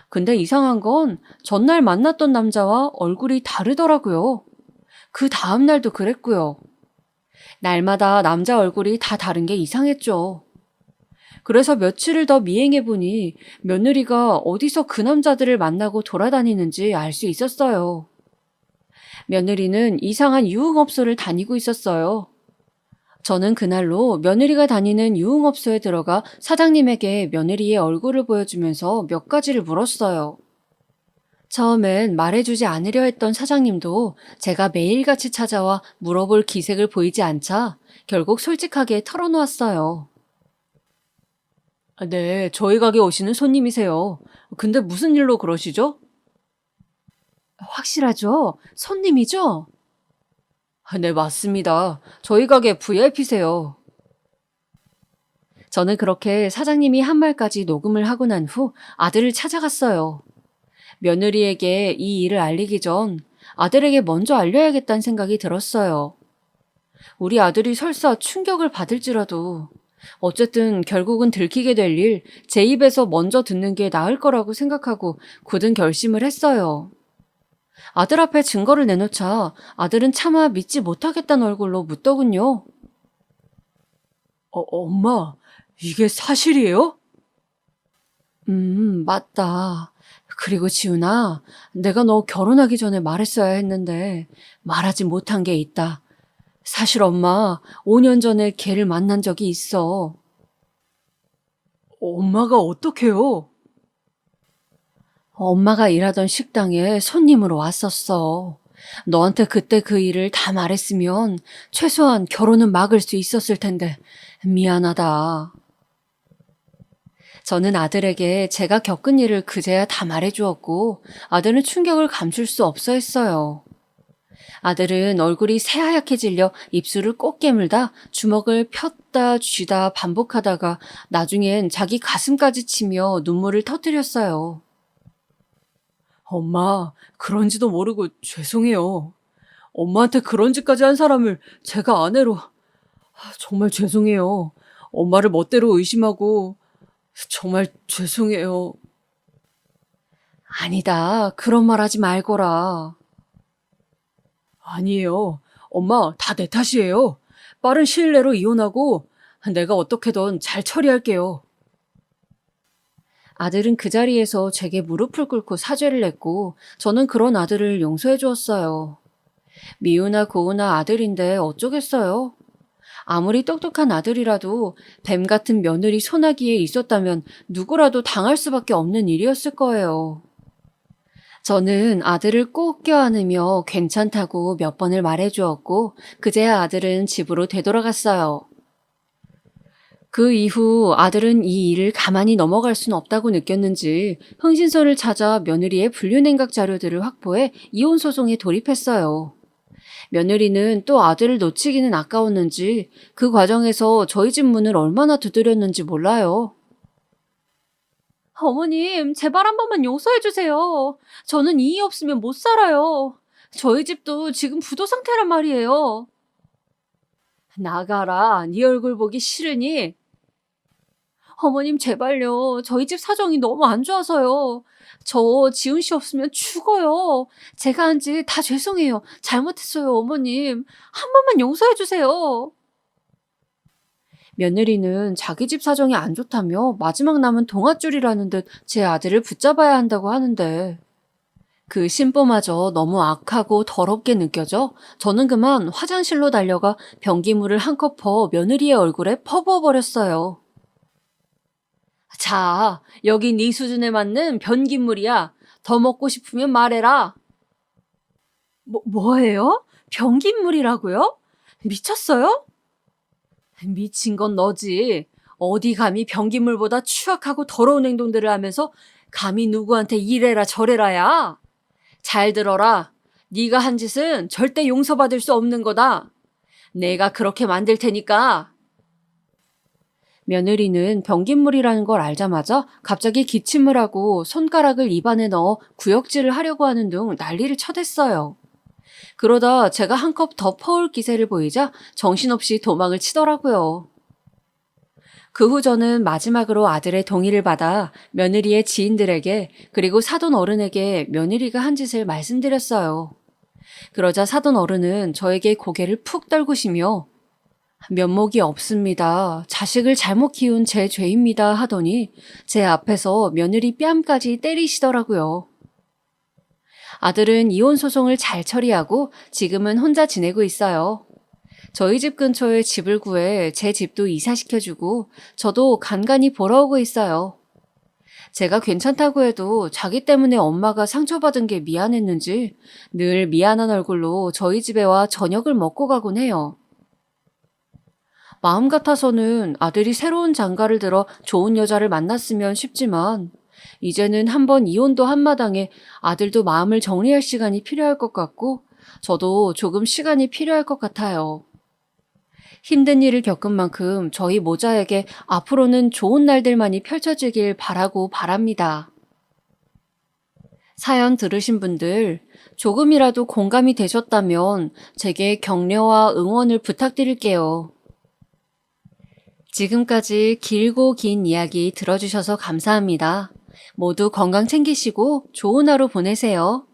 근데 이상한 건 전날 만났던 남자와 얼굴이 다르더라고요. 그 다음 날도 그랬고요. 날마다 남자 얼굴이 다 다른 게 이상했죠. 그래서 며칠을 더 미행해보니 며느리가 어디서 그 남자들을 만나고 돌아다니는지 알 수 있었어요. 며느리는 이상한 유흥업소를 다니고 있었어요. 저는 그날로 며느리가 다니는 유흥업소에 들어가 사장님에게 며느리의 얼굴을 보여주면서 몇 가지를 물었어요. 처음엔 말해주지 않으려 했던 사장님도 제가 매일같이 찾아와 물어볼 기색을 보이지 않자 결국 솔직하게 털어놓았어요. 네, 저희 가게 오시는 손님이세요. 근데 무슨 일로 그러시죠? 확실하죠? 손님이죠? 네, 맞습니다. 저희 가게 VIP세요. 저는 그렇게 사장님이 한 말까지 녹음을 하고 난 후 아들을 찾아갔어요. 며느리에게 이 일을 알리기 전 아들에게 먼저 알려야겠다는 생각이 들었어요. 우리 아들이 설사 충격을 받을지라도 어쨌든 결국은 들키게 될 일 제 입에서 먼저 듣는 게 나을 거라고 생각하고 굳은 결심을 했어요. 아들 앞에 증거를 내놓자 아들은 차마 믿지 못하겠다는 얼굴로 묻더군요. 엄마, 이게 사실이에요? 맞다. 그리고 지훈아, 내가 너 결혼하기 전에 말했어야 했는데 말하지 못한 게 있다. 사실 엄마 5년 전에 걔를 만난 적이 있어. 엄마가 어떡해요? 엄마가 일하던 식당에 손님으로 왔었어. 너한테 그때 그 일을 다 말했으면 최소한 결혼은 막을 수 있었을 텐데 미안하다. 저는 아들에게 제가 겪은 일을 그제야 다 말해주었고 아들은 충격을 감출 수 없어 했어요. 아들은 얼굴이 새하얗게 질려 입술을 꼭 깨물다 주먹을 폈다 쥐다 반복하다가 나중엔 자기 가슴까지 치며 눈물을 터뜨렸어요. 엄마, 그런지도 모르고 죄송해요. 엄마한테 그런 짓까지 한 사람을 제가 아내로... 정말 죄송해요. 엄마를 멋대로 의심하고 정말 죄송해요. 아니다. 그런 말 하지 말거라. 아니에요. 엄마, 다 내 탓이에요. 빠른 시일 내로 이혼하고 내가 어떻게든 잘 처리할게요. 아들은 그 자리에서 제게 무릎을 꿇고 사죄를 했고 저는 그런 아들을 용서해 주었어요. 미우나 고우나 아들인데 어쩌겠어요. 아무리 똑똑한 아들이라도 뱀 같은 며느리 소나기에 있었다면 누구라도 당할 수밖에 없는 일이었을 거예요. 저는 아들을 꼭 껴안으며 괜찮다고 몇 번을 말해주었고 그제야 아들은 집으로 되돌아갔어요. 그 이후 아들은 이 일을 가만히 넘어갈 순 없다고 느꼈는지 흥신소를 찾아 며느리의 불륜행각 자료들을 확보해 이혼 소송에 돌입했어요. 며느리는 또 아들을 놓치기는 아까웠는지 그 과정에서 저희 집 문을 얼마나 두드렸는지 몰라요. 어머님, 제발 한 번만 용서해 주세요. 저는 이의 없으면 못 살아요. 저희 집도 지금 부도 상태란 말이에요. 나가라, 네 얼굴 보기 싫으니? 어머님 제발요. 저희 집 사정이 너무 안 좋아서요. 저 지훈 씨 없으면 죽어요. 제가 한 지 다 죄송해요. 잘못했어요, 어머님. 한 번만 용서해 주세요. 며느리는 자기 집 사정이 안 좋다며 마지막 남은 동아줄이라는 듯 제 아들을 붙잡아야 한다고 하는데 그 심보마저 너무 악하고 더럽게 느껴져 저는 그만 화장실로 달려가 변기물을 한 컵 퍼 며느리의 얼굴에 퍼부어 버렸어요. 자, 여기 네 수준에 맞는 변기물이야. 더 먹고 싶으면 말해라. 뭐예요? 변기물이라고요? 미쳤어요? 미친 건 너지. 어디 감히 변기물보다 추악하고 더러운 행동들을 하면서 감히 누구한테 이래라 저래라야. 잘 들어라. 네가 한 짓은 절대 용서받을 수 없는 거다. 내가 그렇게 만들 테니까. 며느리는 변기물이라는 걸 알자마자 갑자기 기침을 하고 손가락을 입안에 넣어 구역질을 하려고 하는 등 난리를 쳐댔어요. 그러다 제가 한 컵 더 퍼올 기세를 보이자 정신없이 도망을 치더라고요. 그 후 저는 마지막으로 아들의 동의를 받아 며느리의 지인들에게 그리고 사돈 어른에게 며느리가 한 짓을 말씀드렸어요. 그러자 사돈 어른은 저에게 고개를 푹 떨구시며 면목이 없습니다. 자식을 잘못 키운 제 죄입니다 하더니 제 앞에서 며느리 뺨까지 때리시더라고요. 아들은 이혼 소송을 잘 처리하고 지금은 혼자 지내고 있어요. 저희 집 근처에 집을 구해 제 집도 이사시켜주고 저도 간간히 보러 오고 있어요. 제가 괜찮다고 해도 자기 때문에 엄마가 상처받은 게 미안했는지 늘 미안한 얼굴로 저희 집에 와 저녁을 먹고 가곤 해요. 마음 같아서는 아들이 새로운 장가를 들어 좋은 여자를 만났으면 싶지만 이제는 한번 이혼도 한마당에 아들도 마음을 정리할 시간이 필요할 것 같고 저도 조금 시간이 필요할 것 같아요. 힘든 일을 겪은 만큼 저희 모자에게 앞으로는 좋은 날들만이 펼쳐지길 바라고 바랍니다. 사연 들으신 분들 조금이라도 공감이 되셨다면 제게 격려와 응원을 부탁드릴게요. 지금까지 길고 긴 이야기 들어주셔서 감사합니다. 모두 건강 챙기시고 좋은 하루 보내세요.